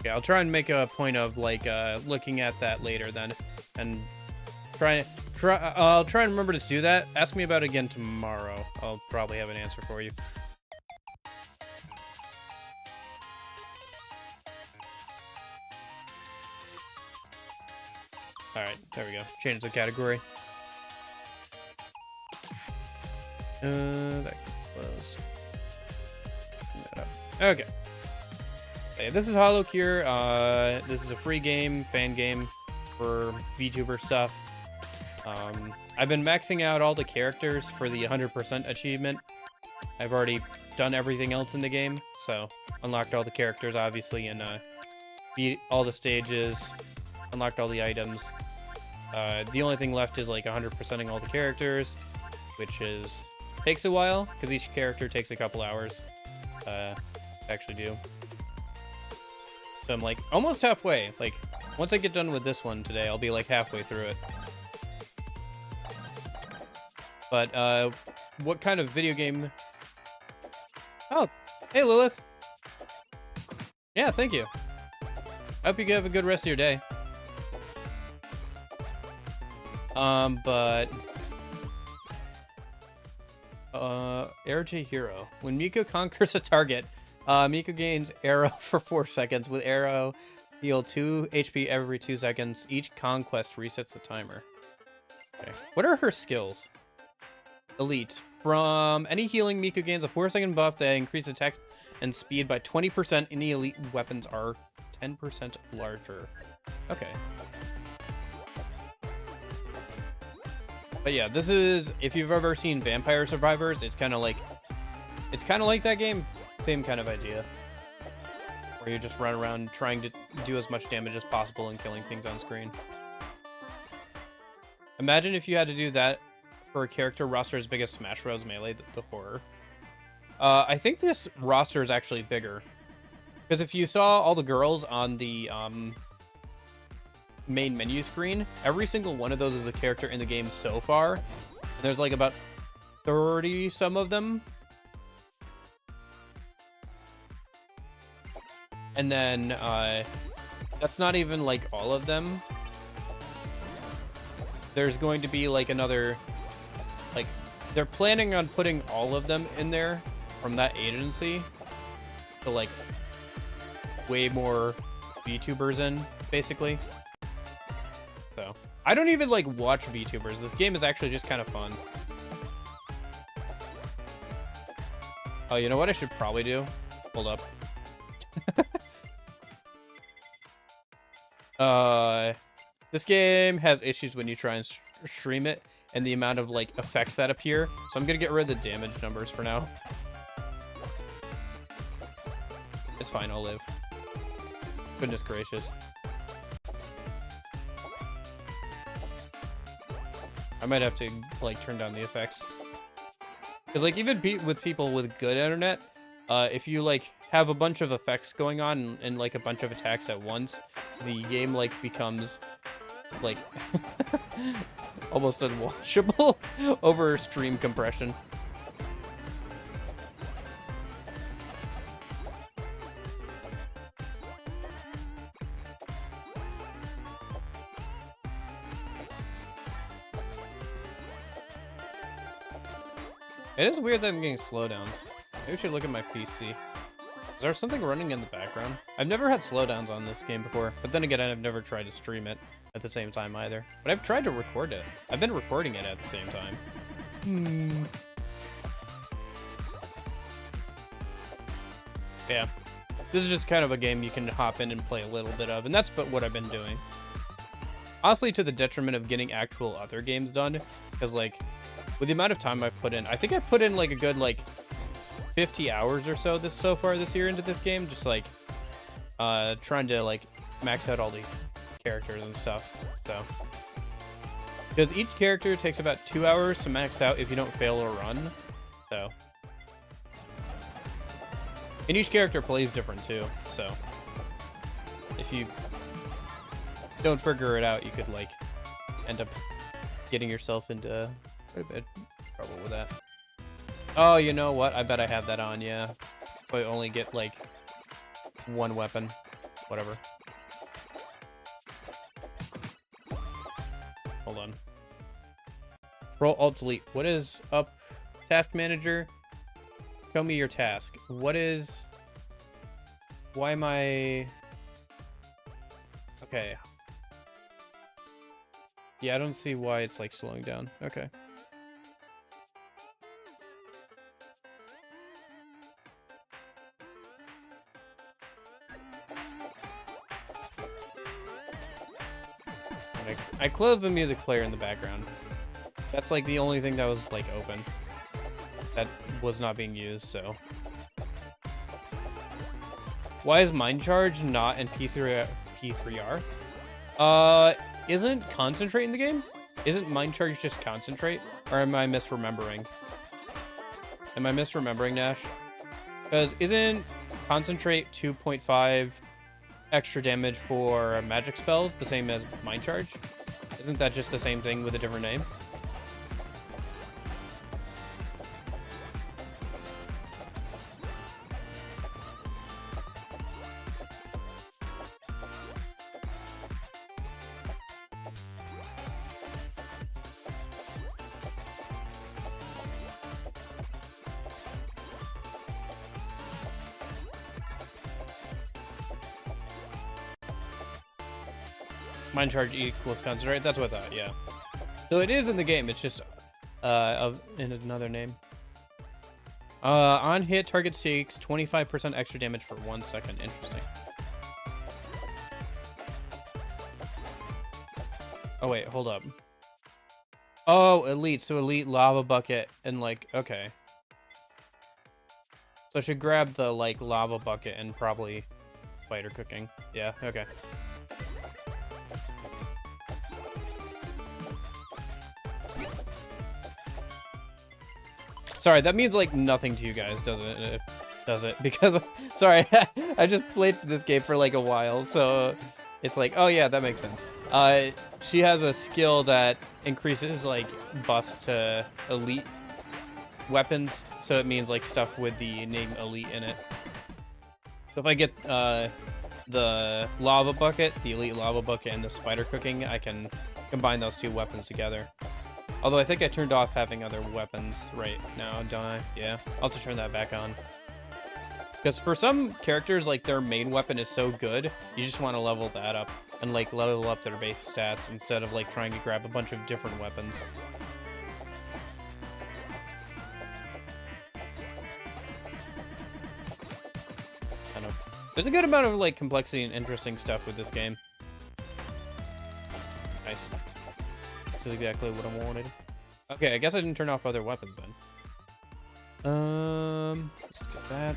Speaker 1: Okay, I'll try and make a point of like looking at that later then, and I'll try and remember to do that. Ask me about it again tomorrow. I'll probably have an answer for you. All right, there we go. Change the category. That closed. Okay. Hey, this is HoloCure. This is a free game, fan game for VTuber stuff. I've been maxing out all the characters for the 100% achievement. I've already done everything else in the game, so unlocked all the characters, obviously, and beat all the stages, unlocked all the items. The only thing left is like 100%ing all the characters, which takes a while because each character takes a couple hours to actually do. So I'm like almost halfway. Like once I get done with this one today, I'll be like halfway through it. But what kind of video game? Oh, hey Lilith. Yeah, thank you. I hope you have a good rest of your day. But RJ Hero. When Miko conquers a target, Miko gains arrow for 4 seconds. With arrow, heal 2 HP every 2 seconds. Each conquest resets the timer. Okay. What are her skills? Elite. From any healing, Miko gains a 4-second buff that increases attack and speed by 20%. Any elite weapons are 10% larger. Okay. But yeah, this is, if you've ever seen Vampire Survivors, it's kind of like that game. Same kind of idea. Where you just run around trying to do as much damage as possible and killing things on screen. Imagine if you had to do that for a character roster as big as Smash Bros. Melee, the horror. I think this roster is actually bigger. Because if you saw all the girls on the main menu screen, every single one of those is a character in the game so far. And there's like about 30 some of them. And then that's not even like all of them. There's going to be like another, like they're planning on putting all of them in there from that agency. So like way more VTubers in, basically. So I don't even like watch VTubers. This game is actually just kind of fun. Oh, you know what I should probably do? Hold up. This game has issues when you try and stream it and the amount of like effects that appear. So I'm gonna get rid of the damage numbers for now. It's fine, I'll live. Goodness gracious. I might have to like turn down the effects. Because like even with people with good internet, if you like have a bunch of effects going on and like a bunch of attacks at once, the game like becomes like almost unwatchable over stream compression. It is weird that I'm getting slowdowns. Maybe we should look at my PC. Is there something running in the background? I've never had slowdowns on this game before, but then again, I've never tried to stream it at the same time either. But I've tried to record it. I've been recording it at the same time. Yeah. This is just kind of a game you can hop in and play a little bit of, and that's what I've been doing. Honestly, to the detriment of getting actual other games done, because like, with the amount of time I've put in, I think I've put in like a good like 50 hours or so so far this year into this game, just like trying to like max out all the characters and stuff. So because each character takes about 2 hours to max out if you don't fail a run. So and each character plays different too, so if you don't figure it out, you could like end up getting yourself into quite a bit of trouble with that. Oh, you know what? I bet I have that on, yeah. So I only get, like, one weapon. Whatever. Hold on. Roll Alt Delete. What is up? Task Manager? Show me your task. What is... Why am I... Okay. Yeah, I don't see why it's, like, slowing down. Okay. I closed the music player in the background. That's like the only thing that was like open. That was not being used, so. Why is Mind Charge not in P3R? Isn't Concentrate in the game? Isn't Mind Charge just Concentrate? Or am I misremembering? Am I misremembering, Nash? Because isn't Concentrate 2.5 extra damage for magic spells the same as Mind Charge? Isn't that just the same thing with a different name? Mind Charge equals Concentrate. That's what I thought, yeah. So it is in the game. It's just in another name. On hit, target takes 25% extra damage for 1 second. Interesting. Oh, wait. Hold up. Oh, Elite. So Elite, Lava Bucket, and, like, okay. So I should grab the, like, Lava Bucket and probably Spider Cooking. Yeah, okay. Sorry, that means like nothing to you guys, doesn't it? Does it? Because, sorry, I just played this game for like a while, so it's like, oh yeah, that makes sense. She has a skill that increases like buffs to elite weapons, so it means like stuff with the name Elite in it. So if I get the Lava Bucket, the Elite Lava Bucket, and the Spider Cooking, I can combine those two weapons together. Although I think I turned off having other weapons right now, don't I? Yeah, I'll have to turn that back on. Because for some characters, like, their main weapon is so good, you just want to level that up and, like, level up their base stats instead of, like, trying to grab a bunch of different weapons. I don't know. There's a good amount of, like, complexity and interesting stuff with this game. Nice. This is exactly what I wanted. Okay, I guess I didn't turn off other weapons then. Let's get that.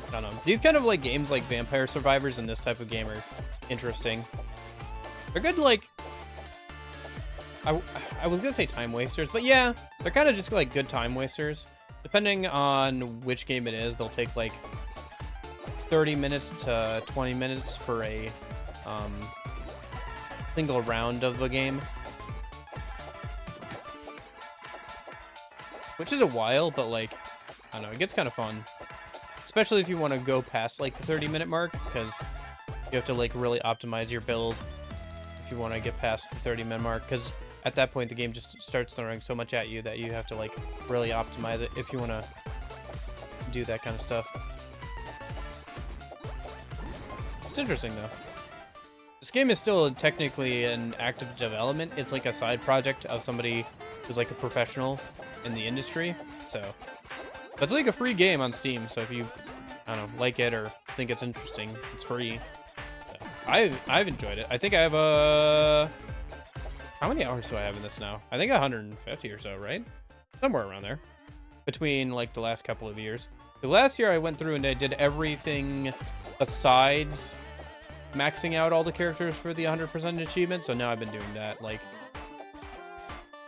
Speaker 1: I don't know. These kind of like games like Vampire Survivors and this type of game are interesting. They're good, like, I was gonna say time wasters, but yeah, they're kind of just like good time wasters. Depending on which game it is, they'll take like 30 minutes to 20 minutes for a single round of the game. Which is a while, but like, I don't know, it gets kind of fun. Especially if you want to go past like the 30-minute mark, because you have to like really optimize your build if you want to get past the 30-minute mark, because at that point the game just starts throwing so much at you that you have to like really optimize it if you want to do that kind of stuff. It's interesting though. This game is still technically an active development. It's like a side project of somebody who's like a professional in the industry. So, but it's like a free game on Steam. So if you, I don't know, like it or think it's interesting, it's free. So, I've enjoyed it. I think I have a. How many hours do I have in this now? I think 150 or so, right? Somewhere around there. Between like the last couple of years. Because last year I went through and I did everything besides maxing out all the characters for the 100% achievement. So now I've been doing that, like,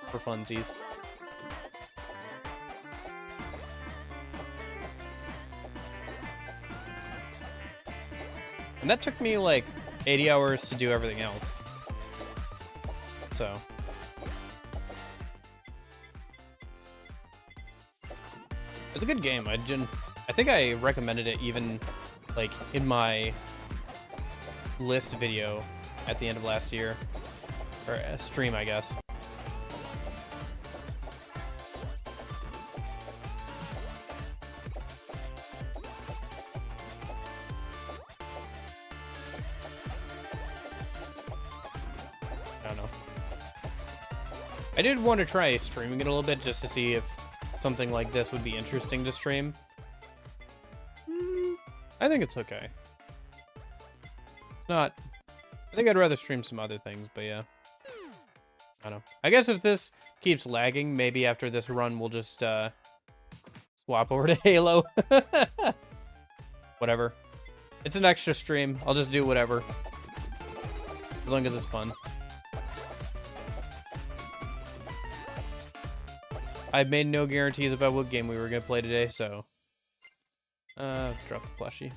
Speaker 1: for funsies. And that took me like 80 hours to do everything else. So. It's a good game. I think I recommended it even like in my list video at the end of last year. Or a stream, I guess. I don't know. I did want to try streaming it a little bit just to see if something like this would be interesting to stream. I think it's okay. It's not... I think I'd rather stream some other things, but yeah. I don't know. I guess if this keeps lagging, maybe after this run we'll just swap over to Halo. Whatever. It's an extra stream. I'll just do whatever. As long as it's fun. I've made no guarantees about what game we were going to play today, so... drop the plushie.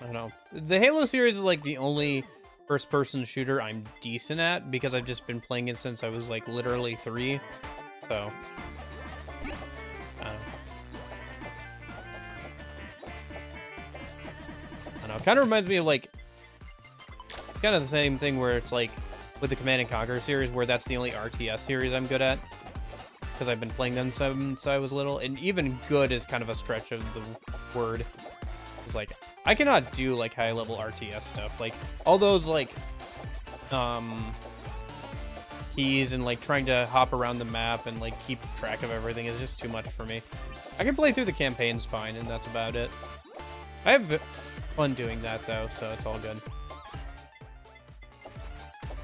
Speaker 1: I don't know. The Halo series is like the only first-person shooter I'm decent at because I've just been playing it since I was like literally 3. So, I don't know. It kind of reminds me of like kind of the same thing where it's like with the Command and Conquer series where that's the only RTS series I'm good at because I've been playing them since I was little, and even good is kind of a stretch of the word. It's like I cannot do like high level RTS stuff. Like all those like keys and like trying to hop around the map and like keep track of everything is just too much for me. I can play through the campaigns fine and that's about it. I have fun doing that though, so it's all good.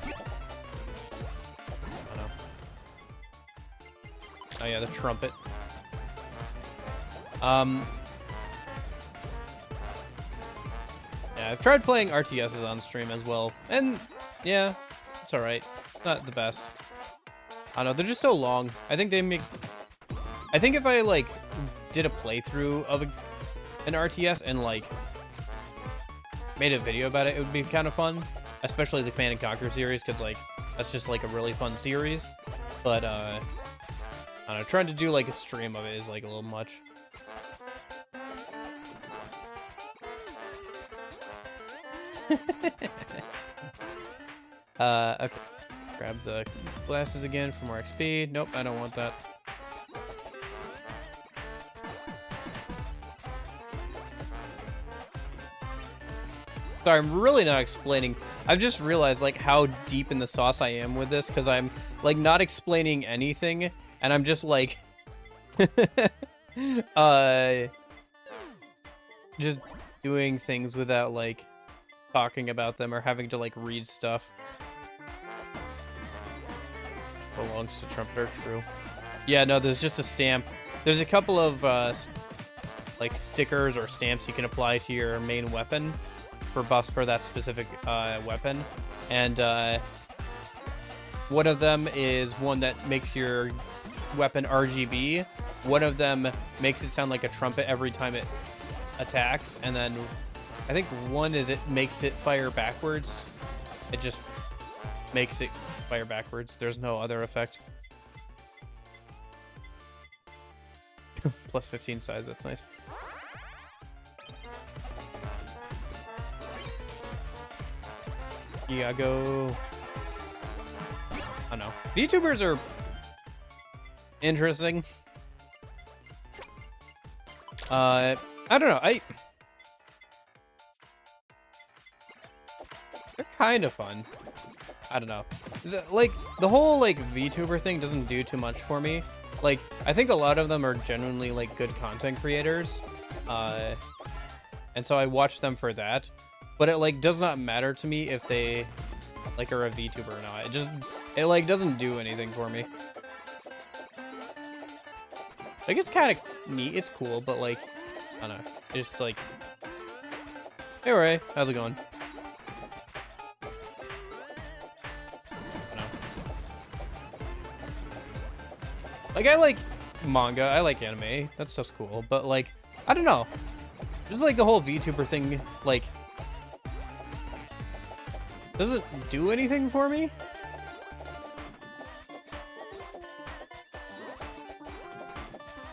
Speaker 1: I don't know. Oh yeah, the trumpet. Yeah, I've tried playing RTSs on stream as well, and yeah, it's alright. It's not the best. I don't know, they're just so long. I think they make... I think if I, like, did a playthrough of an RTS and, like, made a video about it, it would be kind of fun. Especially the Command & Conquer series, because, like, that's just, like, a really fun series. But, I don't know, trying to do, like, a stream of it is, like, a little much. Okay. Grab the glasses again for more XP. Nope, I don't want that. Sorry, I'm really not explaining. I've just realized, like, how deep in the sauce I am with this, because I'm, like, not explaining anything, and I'm just, like... just doing things without, like... talking about them or having to like read stuff. Belongs to Trumpeter, true. Yeah, no, there's just a stamp. There's a couple of like stickers or stamps you can apply to your main weapon for buffs for that specific weapon, and one of them is one that makes your weapon RGB. One of them makes it sound like a trumpet every time it attacks, and then I think one is it makes it fire backwards. It just makes it fire backwards. There's no other effect. Plus 15 size, that's nice. Iago. I don't know. VTubers are interesting. I don't know. They're kind of fun. I don't know. The whole like VTuber thing doesn't do too much for me. Like, I think a lot of them are genuinely like good content creators, and so I watch them for that. but it like does not matter to me if they like are a VTuber or not. It like doesn't do anything for me. Like it's kind of neat, it's cool, but like I don't know, it's just like, hey Ray, how's it going? Like, I like manga, I like anime, that stuff's cool, but, like, I don't know. Just, like, the whole VTuber thing, like, doesn't do anything for me?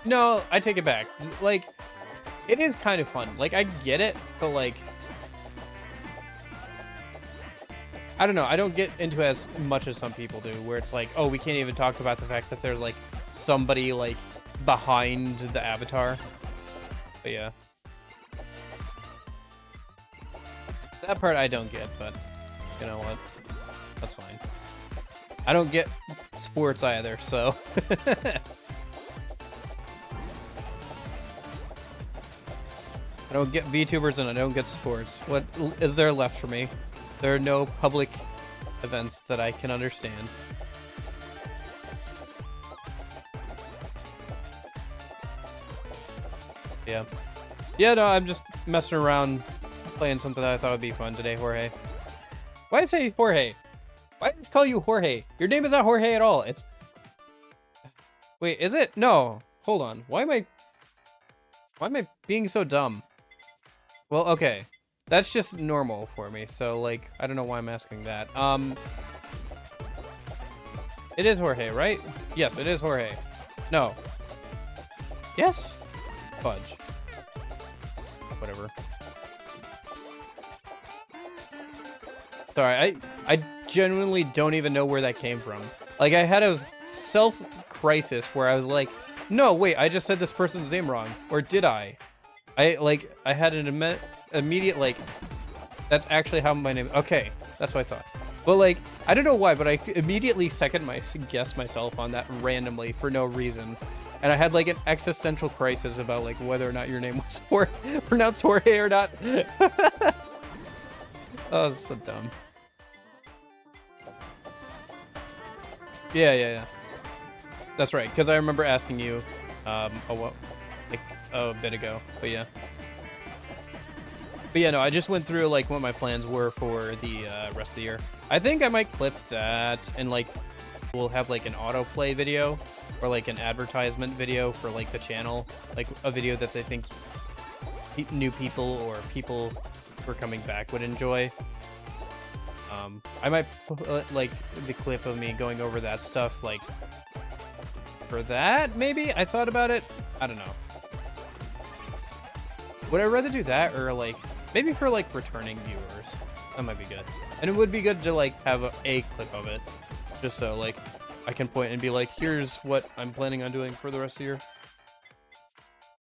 Speaker 1: No, I take it back. Like, it is kind of fun. Like, I get it, but, like, I don't know, I don't get into as much as some people do, where it's like, oh, we can't even talk about the fact that there's, like, somebody like behind the avatar. But yeah, that part I don't get, but you know what, that's fine. I don't get sports either, so I don't get VTubers and I don't get sports. What is there left for me? There are no public events that I can understand. Yeah. Yeah, no, I'm just messing around playing something that I thought would be fun today, Jorge. Why did I say Jorge? Why did I call you Jorge? Your name is not Jorge at all. It's... Wait, is it? No. Hold on. Why am I being so dumb? Well, okay. That's just normal for me, so, like, I don't know why I'm asking that. It is Jorge, right? Yes, it is Jorge. No. Yes? Fudge. Whatever. Sorry, I genuinely don't even know where that came from. Like, I had a self-crisis where I was like, no, wait, I just said this person's name wrong. Or did I? I had an immediate, like, that's actually how my name... Okay, that's what I thought. But, like, I don't know why, but I immediately guessed myself on that randomly for no reason. And I had, like, an existential crisis about, like, whether or not your name was pronounced Jorge or not. Oh, that's so dumb. Yeah. That's right, because I remember asking you a bit ago, but yeah. But yeah, no, I just went through, like, what my plans were for the rest of the year. I think I might clip that, and, like, we'll have, like, an autoplay video, or, like, an advertisement video for, like, the channel. Like, a video that they think new people or people who are coming back would enjoy. I might put, like, the clip of me going over that stuff, like, for that, maybe? I thought about it. I don't know. Would I rather do that, or, like, maybe for, like, returning viewers? That might be good. And it would be good to, like, have a clip of it. Just so, like, I can point and be like, here's what I'm planning on doing for the rest of the year.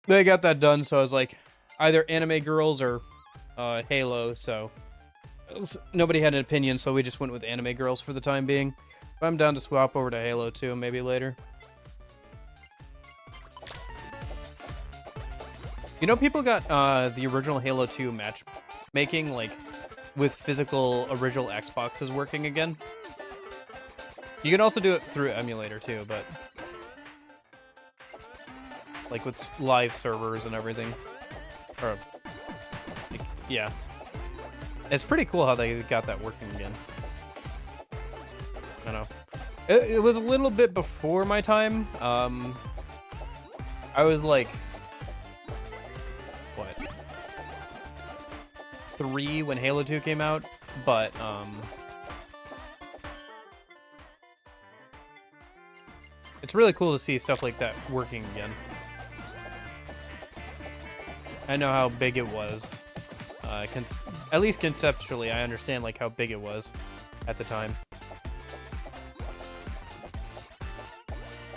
Speaker 1: Then I got that done, so I was like, either Anime Girls or Halo, so... Nobody had an opinion, so we just went with Anime Girls for the time being. But I'm down to swap over to Halo too, maybe later. You know, people got the original Halo 2 matchmaking, like, with physical original Xboxes working again. You can also do it through emulator too, but... like, with live servers and everything. Or, like, yeah. It's pretty cool how they got that working again. I don't know. It was a little bit before my time. I was like... what? 3 when Halo 2 came out, but, it's really cool to see stuff like that working again. I know how big it was. At least conceptually, I understand, like, how big it was at the time.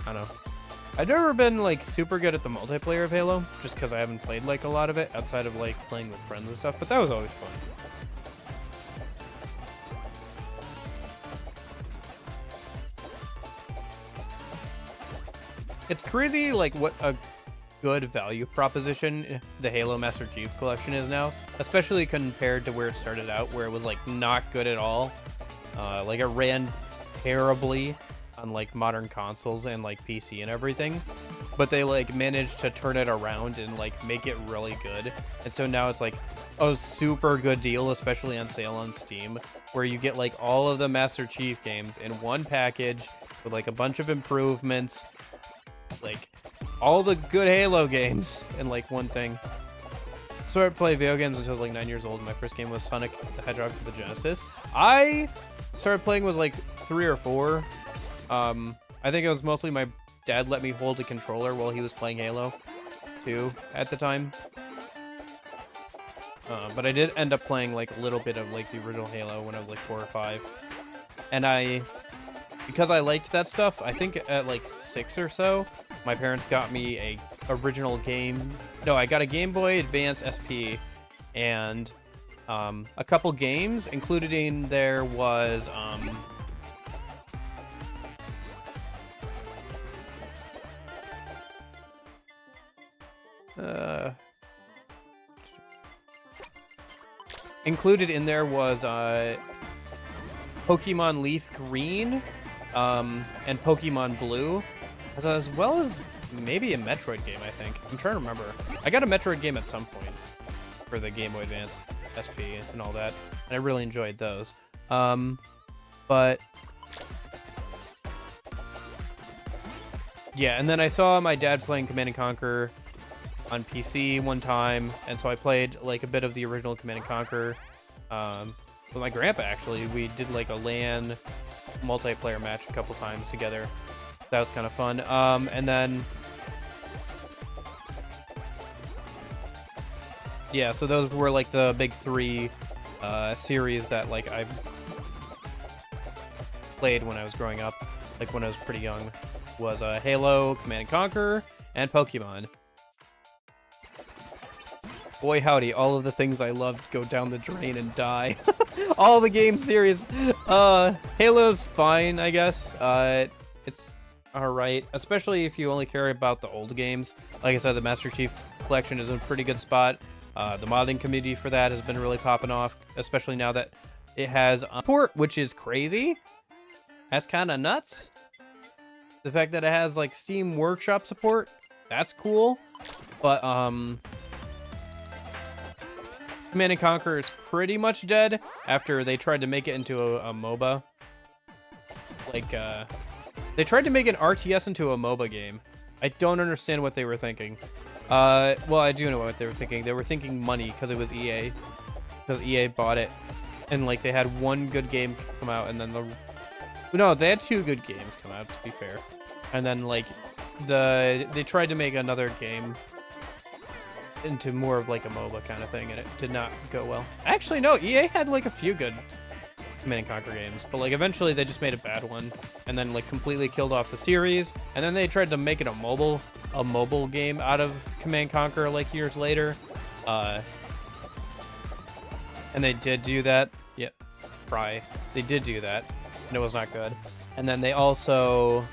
Speaker 1: I don't know. I've never been, like, super good at the multiplayer of Halo, just because I haven't played, like, a lot of it outside of, like, playing with friends and stuff, but that was always fun. It's crazy, like, what a good value proposition the Halo Master Chief Collection is now, especially compared to where it started out, where it was like not good at all. Like it ran terribly on like modern consoles and like PC and everything, but they like managed to turn it around and like make it really good. And so now it's like a super good deal, especially on sale on Steam, where you get like all of the Master Chief games in one package with like a bunch of improvements, like all the good Halo games in like one thing. So I played video games until I was like 9 years old. My first game was Sonic the Hedgehog for the Genesis. I started playing was like 3 or 4. I think it was mostly my dad let me hold a controller while he was playing Halo 2 at the time. But I did end up playing like a little bit of like the original Halo when I was like 4 or 5. And because I liked that stuff, I think at like 6 or so, my parents got me a original game. No, I got a Game Boy Advance SP and a couple games. Included in there was included in there was Pokemon Leaf Green and Pokemon Blue, as well as maybe a Metroid game, I think. I'm trying to remember. I got a Metroid game at some point for the Game Boy Advance SP and all that, and I really enjoyed those. But yeah, and then I saw my dad playing Command & Conquer on PC one time, and so I played like a bit of the original Command & Conquer with my grandpa. Actually, we did like a LAN multiplayer match a couple times together. That was kind of fun. And then yeah, so those were like the big 3 series that like I played when I was growing up, like when I was pretty young, was Halo, Command & Conquer, and Pokemon. Boy howdy, all of the things I loved go down the drain and die. All the game series. Halo's fine, I guess. It's alright, especially if you only care about the old games. Like I said, the Master Chief Collection is in a pretty good spot. The modding community for that has been really popping off, especially now that it has support, which is crazy. That's kind of nuts. The fact that it has like Steam Workshop support, that's cool. But Command & Conquer is pretty much dead after they tried to make it into a MOBA. Like, they tried to make an RTS into a MOBA game. I don't understand what they were thinking. Well, I do know what they were thinking. They were thinking money because it was EA. Because EA bought it. And, like, they had one good game come out, and then no, they had 2 good games come out, to be fair. And then, like, they tried to make another game into more of like a MOBA kind of thing, and it did not go well. Actually, no, EA had like a few good Command & Conquer games, but like eventually they just made a bad one, and then like completely killed off the series, and then they tried to make it a mobile game out of Command & Conquer like years later. And they did do that. Yeah, they did do that, and it was not good. And then they also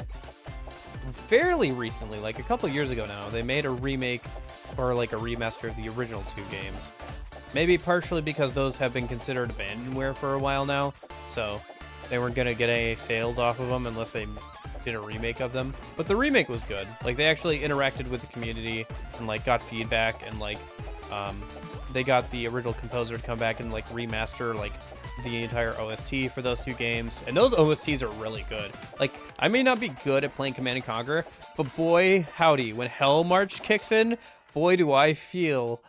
Speaker 1: fairly recently, like a couple years ago now, they made a remake or like a remaster of the original 2 games. Maybe partially because those have been considered abandonware for a while now, so they weren't gonna get any sales off of them unless they did a remake of them. But the remake was good. Like they actually interacted with the community and like got feedback, and like they got the original composer to come back and like remaster like the entire OST for those 2 games, and those OSTs are really good. Like I may not be good at playing Command & Conquer, but boy howdy, when Hell March kicks in, boy do I feel,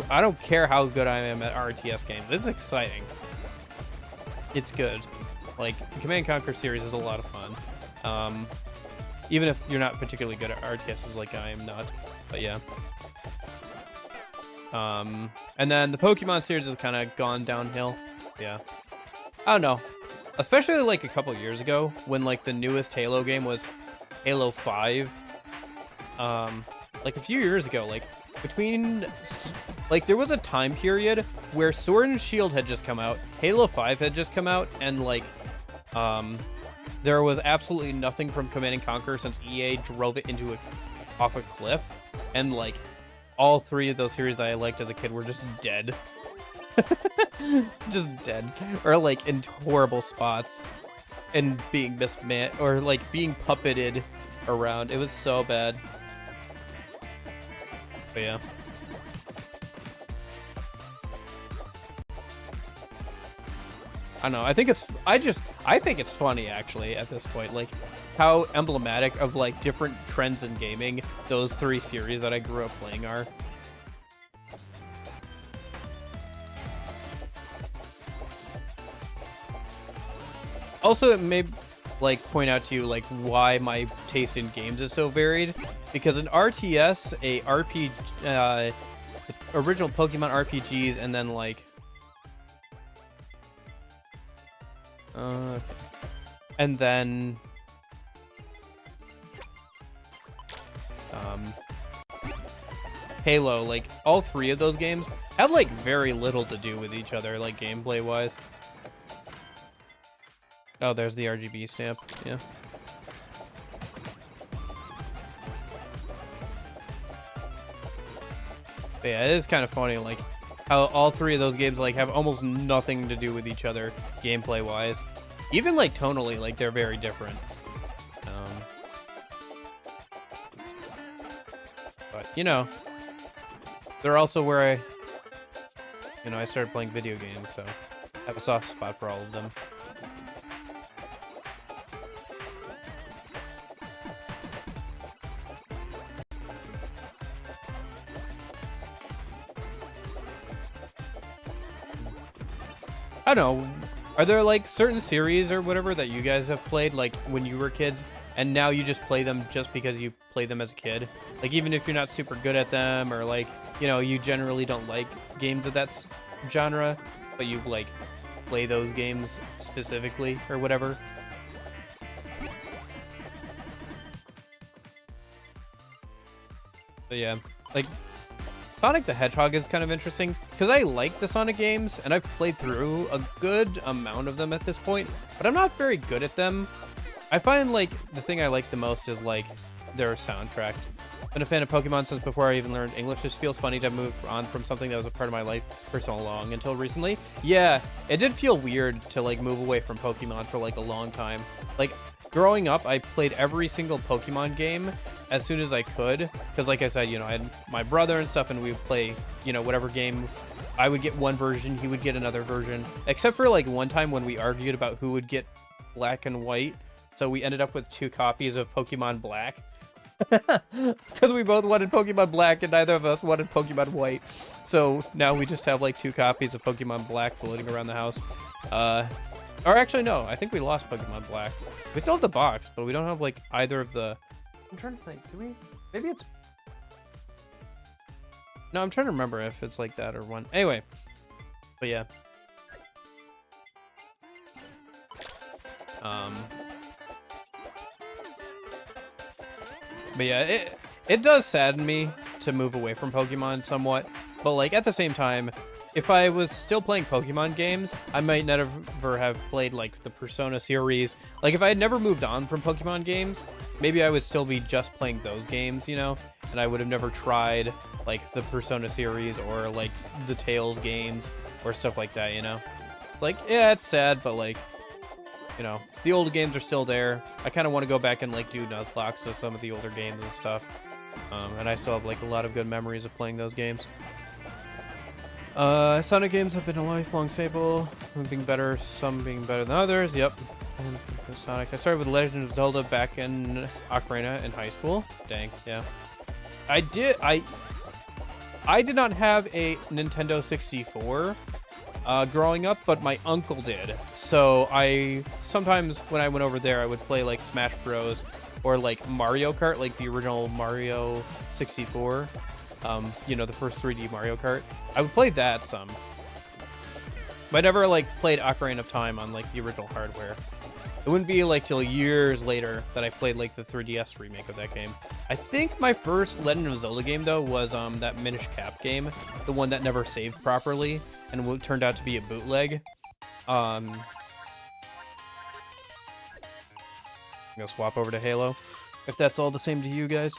Speaker 1: I don't care how good I am at RTS games, it's exciting. It's good. Like, the Command & Conquer series is a lot of fun. Even if you're not particularly good at RTSs like I am not, but yeah. And then the Pokemon series has kind of gone downhill. Yeah. I don't know. Especially like a couple years ago when like the newest Halo game was Halo 5. Like a few years ago, like between, like there was a time period where Sword and Shield had just come out, Halo 5 had just come out, and like, there was absolutely nothing from Command & Conquer since EA drove it into off a cliff, and like all 3 of those series that I liked as a kid were just dead. Just dead, or like in horrible spots, and being mismanaged, or like being puppeted around. It was so bad. But yeah. I don't know. I think it's funny actually at this point, like how emblematic of like different trends in gaming those 3 series that I grew up playing are. Also, it may like point out to you like why my taste in games is so varied, because in RTS, a RPG, original Pokemon RPGs, and then like and then Halo, like all 3 of those games have like very little to do with each other, like gameplay wise. Oh, there's the RGB stamp. Yeah. But yeah, it is kind of funny, like how all 3 of those games like have almost nothing to do with each other gameplay wise. Even like tonally, like they're very different. But you know, they're also where I started playing video games, so I have a soft spot for all of them. I don't know. Are there like certain series or whatever that you guys have played like when you were kids, and now you just play them just because you played them as a kid? Like even if you're not super good at them, or like, you generally don't like games of that genre, but you like play those games specifically or whatever. But yeah, like Sonic the Hedgehog is kind of interesting because I like the Sonic games and I've played through a good amount of them at this point, but I'm not very good at them. I find like the thing I like the most is like their soundtracks. Been a fan of Pokemon since before I even learned English. Just feels funny to move on from something that was a part of my life for so long until recently. Yeah, it did feel weird to like move away from Pokemon for like a long time. Like growing up, I played every single Pokemon game as soon as I could, because like I said, I had my brother and stuff, and we would play, whatever game. I would get one version, he would get another version, except for like one time when we argued about who would get Black and White, so we ended up with 2 copies of Pokemon Black. Because we both wanted Pokemon Black and neither of us wanted Pokemon White. So now we just have like 2 copies of Pokemon Black floating around the house. Or actually no, I think we lost Pokemon Black. We still have the box, but we don't have like either of the... I'm trying to think, do we? Maybe it's... No, I'm trying to remember if it's like that or one. Anyway, but yeah. But yeah, it does sadden me to move away from Pokemon somewhat, but like at the same time, if I was still playing Pokemon games, I might never have played like the Persona series. Like if I had never moved on from Pokemon games, maybe I would still be just playing those games, and I would have never tried like the Persona series or like the Tales games or stuff like that, It's like, yeah, it's sad, but like, the old games are still there. I kind of want to go back and like do Nuzlocke to some of the older games and stuff. And I still have like a lot of good memories of playing those games. Sonic games have been a lifelong staple, being better, some being better than others. Yep. Sonic. I started with Legend of Zelda back in Ocarina in high school. Dang, yeah. I did not have a Nintendo 64 growing up, but my uncle did. So I sometimes when I went over there, I would play like Smash Bros. Or like Mario Kart, like the original Mario 64. The first 3D Mario Kart. I would play that some. But I never like played Ocarina of Time on like the original hardware. It wouldn't be like till years later that I played like the 3DS remake of that game. I think my first Legend of Zelda game though was that Minish Cap game, the one that never saved properly and what turned out to be a bootleg. I'm gonna swap over to Halo, if that's all the same to you guys.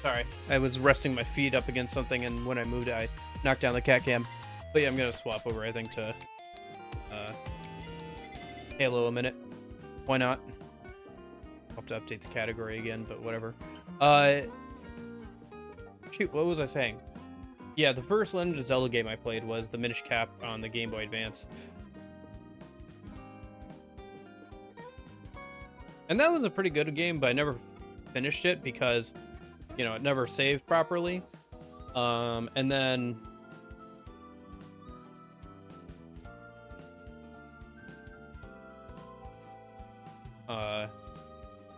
Speaker 1: Sorry, I was resting my feet up against something, and when I moved, I knocked down the cat cam. But yeah, I'm gonna swap over, I think, to Halo a minute. Why not? I'll have to update the category again, but whatever. Shoot, what was I saying? Yeah, the first Legend of Zelda game I played was the Minish Cap on the Game Boy Advance. And that was a pretty good game, but I never finished it because, you know, it never saved properly. And then...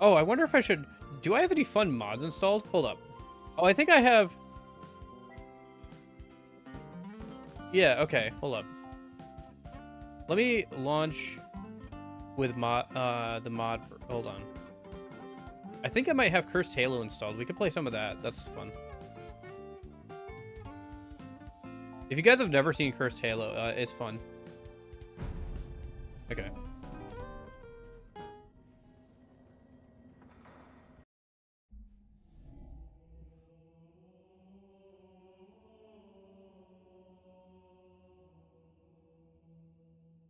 Speaker 1: oh, I wonder if I should... Do I have any fun mods installed? Hold up. Oh, I think I have... Yeah, okay, hold up. Let me launch with the mod... Hold on. I think I might have Cursed Halo installed. We could play some of that. That's fun. If you guys have never seen Cursed Halo, it's fun. Okay.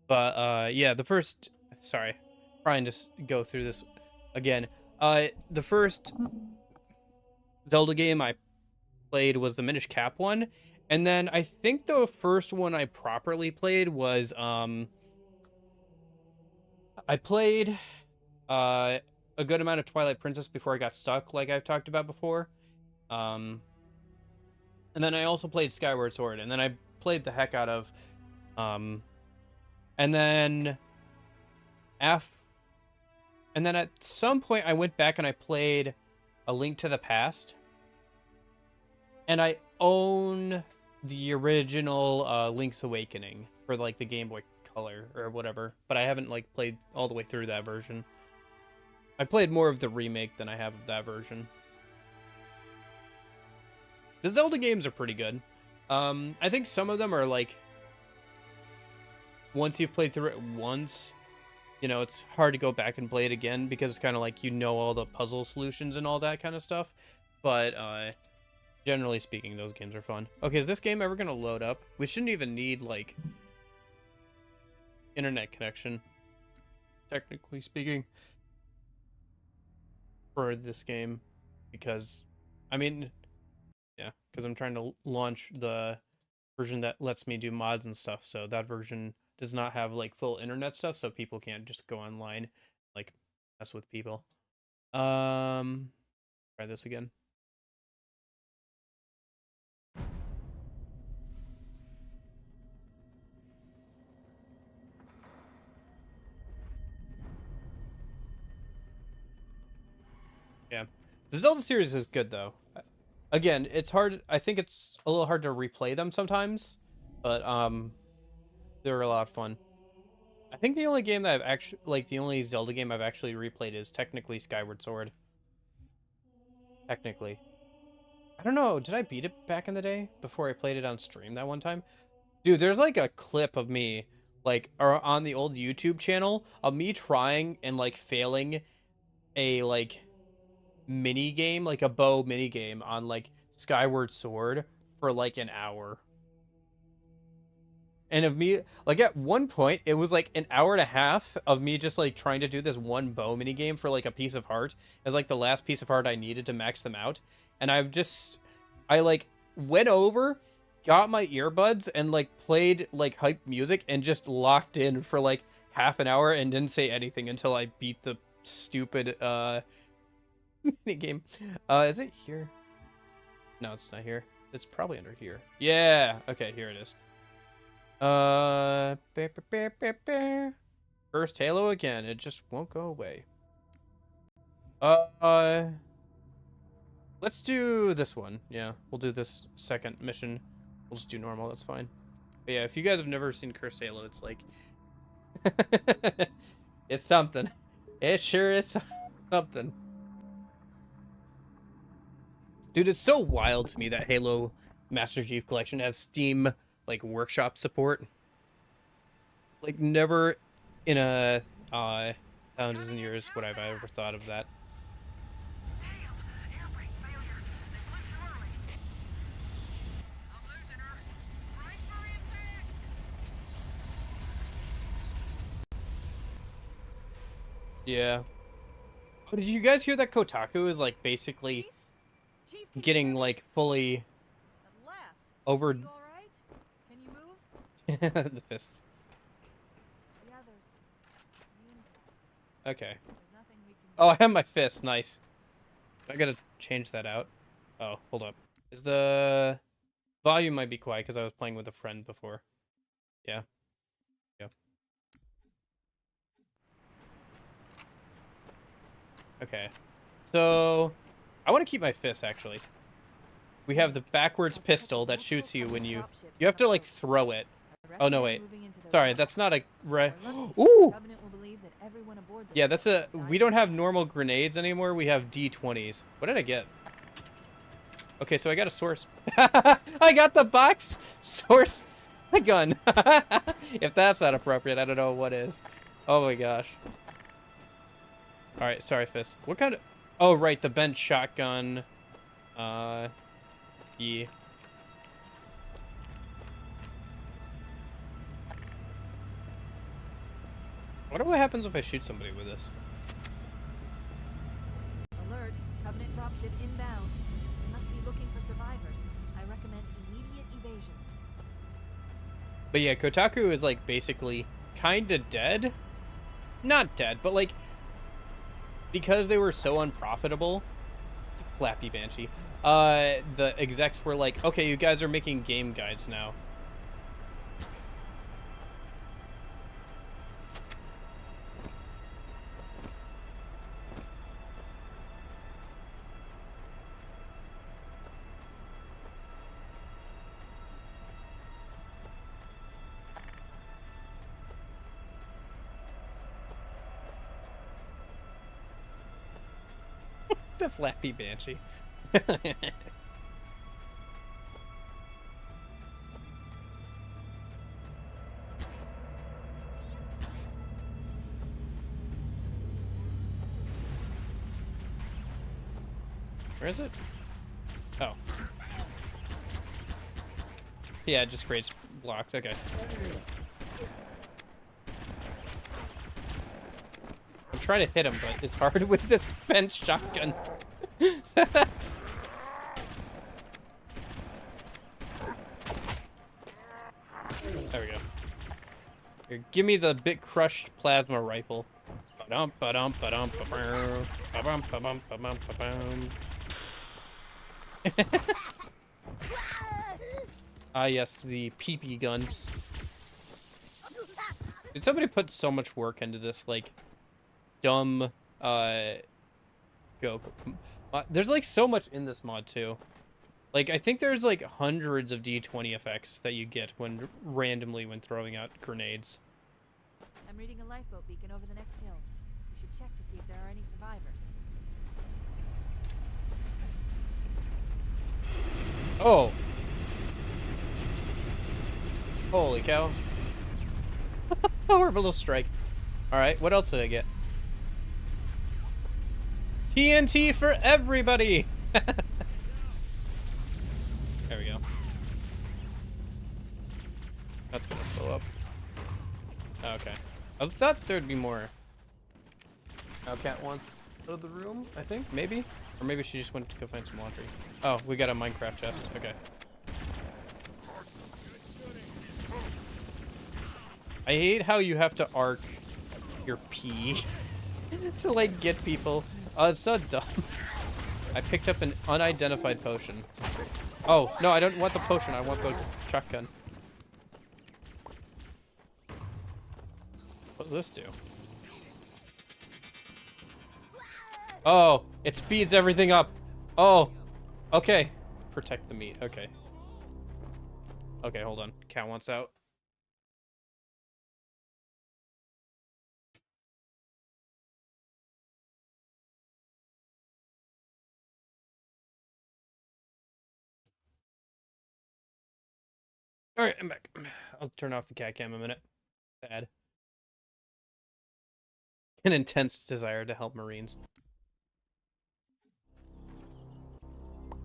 Speaker 1: But yeah, the first... Sorry. Try and just go through this again. The first Zelda game I played was the Minish Cap one. And then I think the first one I properly played was... I played a good amount of Twilight Princess before I got stuck, like I've talked about before. And then I also played Skyward Sword. And then I played the heck out of... And then at some point I went back and I played A Link to the Past. And I own the original Link's Awakening for like the Game Boy Color or whatever, but I haven't like played all the way through that version. I played more of the remake than I have of that version. The Zelda games are pretty good. I think some of them are like, once you've played through it once, you know, it's hard to go back and play it again because it's kind of like, you know, all the puzzle solutions and all that kind of stuff. But generally speaking, those games are fun. Okay, is this game ever going to load up? We shouldn't even need, like, internet connection, technically speaking, for this game. Because, I mean, yeah, because I'm trying to launch the version that lets me do mods and stuff, so that version does not have like full internet stuff, so people can't just go online like mess with people. Try this again. Yeah, the Zelda series is good though. Again, it's hard. I think it's a little hard to replay them sometimes, but they're a lot of fun. I think the only game that I've actually, like, the only Zelda game I've actually replayed is technically Skyward Sword. Technically. I don't know, did I beat it back in the day before I played it on stream that one time? Dude, there's like a clip of me, like, or on the old YouTube channel of me trying and like failing a like mini game, like a bow mini game on like Skyward Sword for like an hour. And of me, like, at one point, it was like an hour and a half of me just like trying to do this one bow mini game for like a piece of heart. It was like the last piece of heart I needed to max them out. And I like went over, got my earbuds, and like played like hype music and just locked in for like half an hour and didn't say anything until I beat the stupid mini game. Is it here? No, it's not here. It's probably under here. Yeah. Okay, here it is. First Halo again. It just won't go away. Let's do this one. Yeah, we'll do this second mission. We'll just do normal. That's fine. But yeah, if you guys have never seen Cursed Halo, it's like... it's something. It sure is something. Dude, it's so wild to me that Halo Master Chief Collection has Steam like workshop support. Like never in a thousands of years would I ever thought of that. Yeah. Oh, did you guys hear that Kotaku is like basically getting like fully over the fists? Okay. Oh, I have my fist. Nice. I gotta change that out. Oh, hold up. Is the volume might be quiet because I was playing with a friend before. Yeah. Yeah. Okay. So I want to keep my fist actually. We have the backwards pistol that shoots you when you have to like throw it. Oh no, wait. Sorry, that's not a Ooh. Yeah, that's a we don't have normal grenades anymore. We have D20s. What did I get? Okay, so I got a source. I got the box source gun. If that's not appropriate, I don't know what is. Oh my gosh. All right, sorry, Fist. What kind of? Oh, right, the bent shotgun. Yeah. I wonder what happens if I shoot somebody with this.
Speaker 2: Alert! Covenant dropship inbound. We must be looking for survivors. I recommend immediate evasion.
Speaker 1: But yeah, Kotaku is like basically kind of dead. Not dead, but like because they were so unprofitable. Flappy Banshee. The execs were like, okay, you guys are making game guides now. The Flappy Banshee. Where is it? Oh. Yeah, it just creates blocks. Okay. I'm trying to hit him, but it's hard with this bent shotgun. There we go. Here, give me the bit crushed plasma rifle. Ba-dum, ba-dum, ba-dum, ba-bum, ba-bum, ba-bum, ba-bum, ba-bum. Ah, yes, the peepee gun. Did somebody put so much work into this, like, dumb, joke? There's, like, so much in this mod, too. Like, I think there's, like, hundreds of D20 effects that you get when randomly when throwing out grenades.
Speaker 2: I'm reading a lifeboat beacon over the next hill. We should check to see if there are any survivors.
Speaker 1: Oh. Holy cow. Orbital strike. Alright, what else did I get? TNT for everybody! There we go. That's gonna blow up. Okay. I thought there'd be more. Cat wants out of the room, I think, maybe? Or maybe she just went to go find some laundry. Oh, we got a Minecraft chest. Okay. I hate how you have to arc your pee to, like, get people. Oh, it's so dumb. I picked up an unidentified potion. Oh, no, I don't want the potion. I want the shotgun. What does this do? Oh, it speeds everything up. Oh, okay. Protect the meat. Okay. Okay, hold on. Cat wants out. All right, I'm back. I'll turn off the cat cam a minute. Bad. An intense desire to help Marines.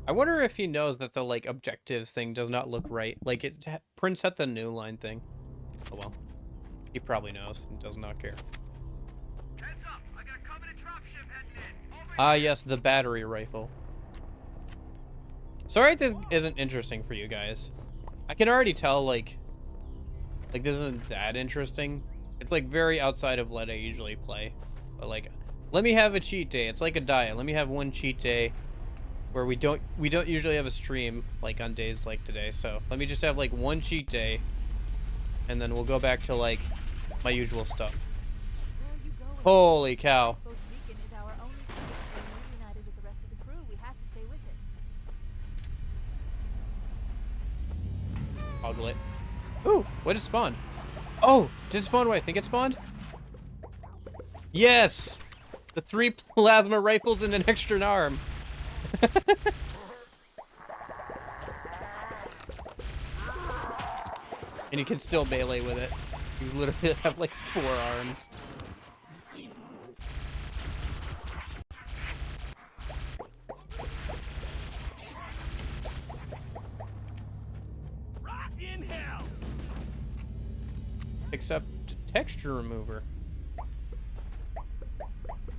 Speaker 1: I wonder if he knows that the like objectives thing does not look right. Like it prints at the new line thing. Oh well. He probably knows and does not care.
Speaker 3: Heads up! I got a Covenant dropship heading in. Over
Speaker 1: Ah, yes, the battery rifle. Sorry if this isn't interesting for you guys. I can already tell, like this isn't that interesting. It's, like, very outside of what I usually play. But, like, let me have a cheat day. It's like a diet. Let me have one cheat day where we don't usually have a stream, like, on days like today. So, let me just have, like, one cheat day, and then we'll go back to, like, my usual stuff.
Speaker 2: Where are you going?
Speaker 1: Holy cow.
Speaker 2: Boat Beacon is our only target. We're reunited with the rest of the crew. We have to stay with it.
Speaker 1: Hoggle it. Ooh, what did spawn? Oh, did it spawn what I think it spawned? Yes! The 3 plasma rifles and an extra arm. And you can still melee with it. You literally have like 4 arms.
Speaker 3: Rot in hell!
Speaker 1: Except texture remover.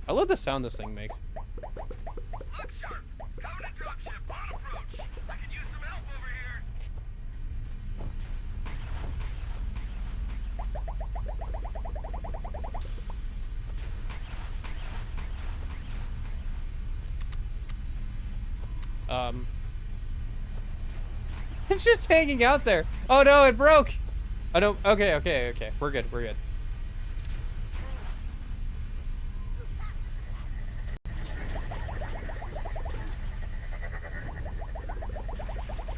Speaker 1: I love the sound this thing makes.
Speaker 3: Look sharp! Covenant dropship on approach. I could use some help over here.
Speaker 1: It's just hanging out there. Oh no, it broke. Oh no, okay. We're good.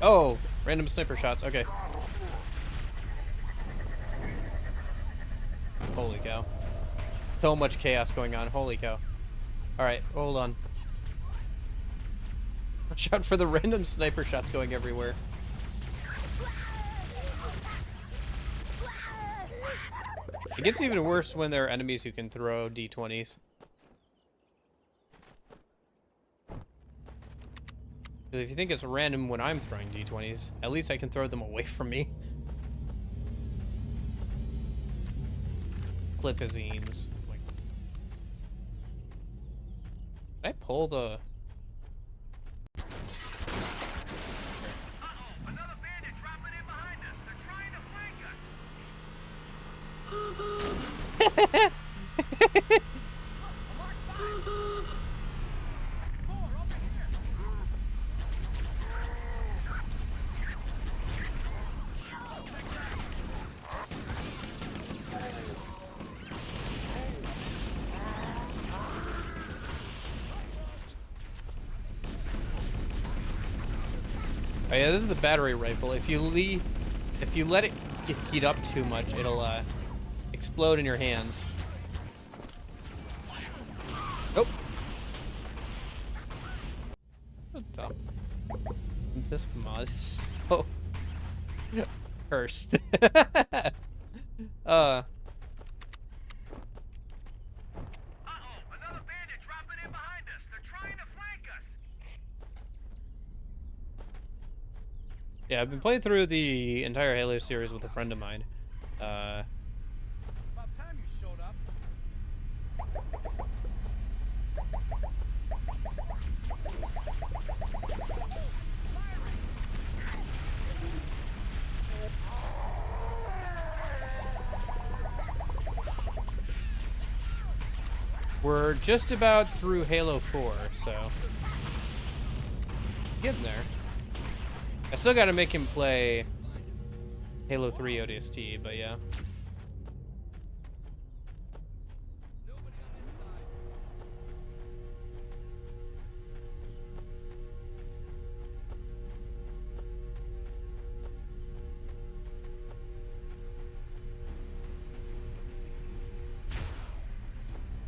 Speaker 1: Oh, random sniper shots, okay. Holy cow. So much chaos going on, holy cow. Alright, hold on. Watch out for the random sniper shots going everywhere. It gets even worse when there are enemies who can throw D20s. Because if you think it's random when I'm throwing D20s, at least I can throw them away from me. Clipazines. Like, can I pull the...
Speaker 3: Uh-oh! Another bandit dropping in behind us. They're trying to flank us.
Speaker 1: Oh yeah, this is the battery rifle. If you let it heat up too much, it'll explode in your hands. Oh. So dumb. This mod is so cursed.
Speaker 3: Uh-oh! Another bandit dropping in behind us. They're trying to flank us.
Speaker 1: Yeah, I've been playing through the entire Halo series with a friend of mine.
Speaker 3: About time you showed up.
Speaker 1: We're just about through Halo 4, so getting there. I still gotta make him play Halo 3 ODST, but yeah.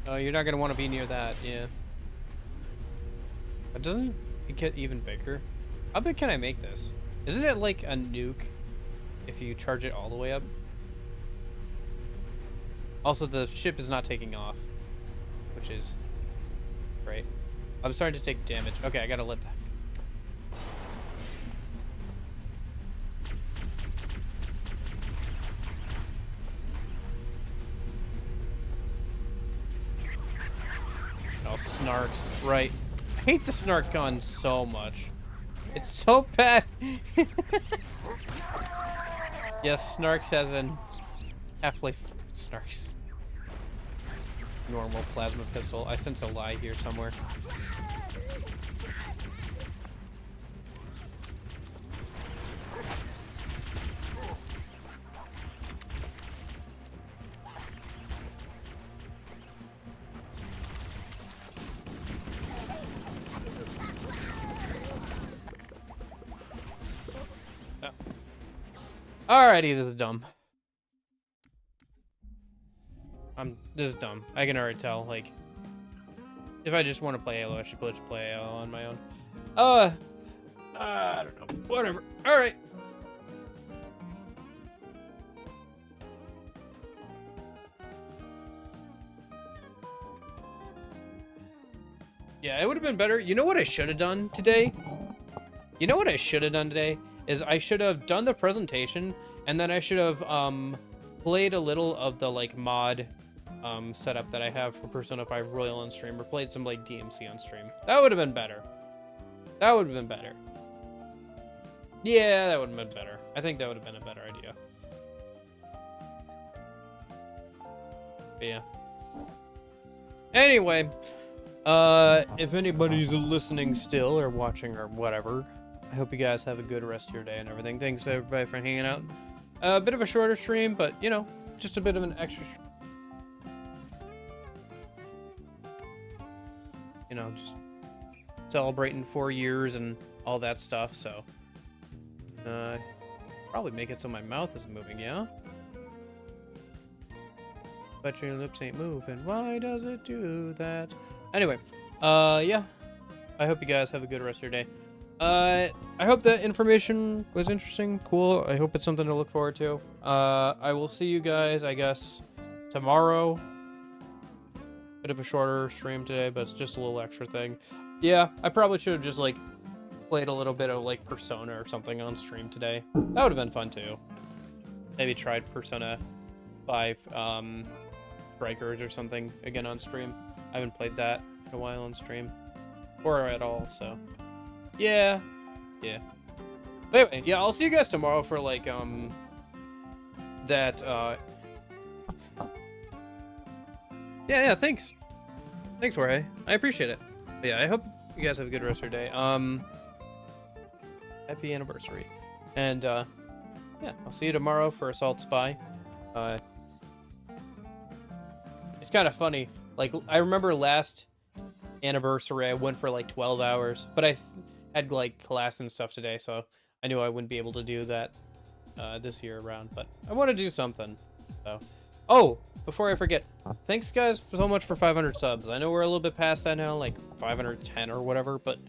Speaker 1: Oh, you're not gonna want to be near that, yeah. But doesn't it get even bigger? How big can I make this? Isn't it like a nuke? if you charge it all the way up. Also, the ship is not taking off, which is great. I'm starting to take damage. Okay, I gotta let that. Oh, snarks, right. I hate the snark gun so much. It's so bad. Yes, snarks as in Half-Life snarks. Normal plasma pistol. I sense a lie here somewhere. Alrighty, this is dumb. This is dumb. I can already tell, like, if I just want to play Halo, I should just play Halo on my own. I don't know. Whatever. Alright. Yeah, it would have been better. You know what I should have done today? You know what I should have done today? Is I should have done the presentation, and then I should have played a little of the like mod setup that I have for Persona 5 Royal on stream, or played some like DMC on stream. That would have been better. That would have been better. Yeah, that would have been better. I think that would have been a better idea. But yeah. Anyway, if anybody's listening still or watching or whatever, I hope you guys have a good rest of your day and everything. Thanks everybody for hanging out. A bit of a shorter stream, but you know, just a bit of an extra. You know, just celebrating 4 years and all that stuff. So, probably make it so my mouth is moving. Yeah. But your lips ain't moving. Why does it do that? Anyway, yeah. I hope you guys have a good rest of your day. I hope the information was interesting, cool. I hope it's something to look forward to. I will see you guys, I guess, tomorrow. Bit of a shorter stream today, but it's just a little extra thing. Yeah, I probably should have just, like, played a little bit of, like, Persona or something on stream today. That would have been fun, too. Maybe tried Persona 5, Strikers or something again on stream. I haven't played that in a while on stream. Or at all, so... Yeah. Yeah. But anyway, yeah, I'll see you guys tomorrow for, like, that, Yeah, thanks. Thanks, Jorge. I appreciate it. But yeah, I hope you guys have a good rest of your day. Happy anniversary. And, yeah, I'll see you tomorrow for Assault Spy. It's kind of funny. Like, I remember last anniversary, I went for, like, 12 hours. But I had, like, class and stuff today, so I knew I wouldn't be able to do that this year around. But I want to do something, so... Oh! Before I forget, thanks guys so much for 500 subs. I know we're a little bit past that now, like 510 or whatever, but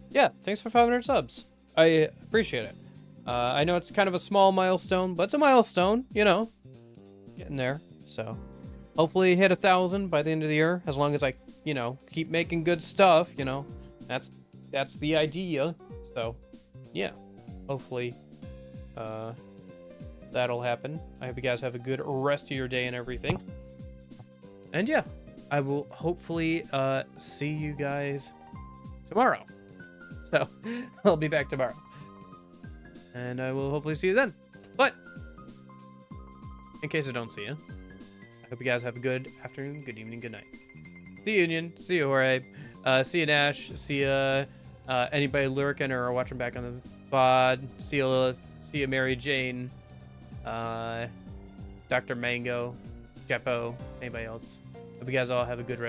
Speaker 1: yeah, thanks for 500 subs. I appreciate it. I know it's kind of a small milestone, but it's a milestone, you know, getting there. So hopefully hit 1,000 by the end of the year, as long as I, you know, keep making good stuff, you know, that's the idea. So yeah, hopefully, that'll happen. I hope you guys have a good rest of your day and everything. And yeah, I will hopefully see you guys tomorrow. So I'll be back tomorrow. And I will hopefully see you then. But in case I don't see you, I hope you guys have a good afternoon, good evening, good night. See you, Union. See you, Jorge. See you, Nash. See you, anybody lurking or watching back on the pod. See you, Lilith. See you, Mary Jane. Dr. Mango, Jeppo, anybody else. Hope you guys all have a good rest.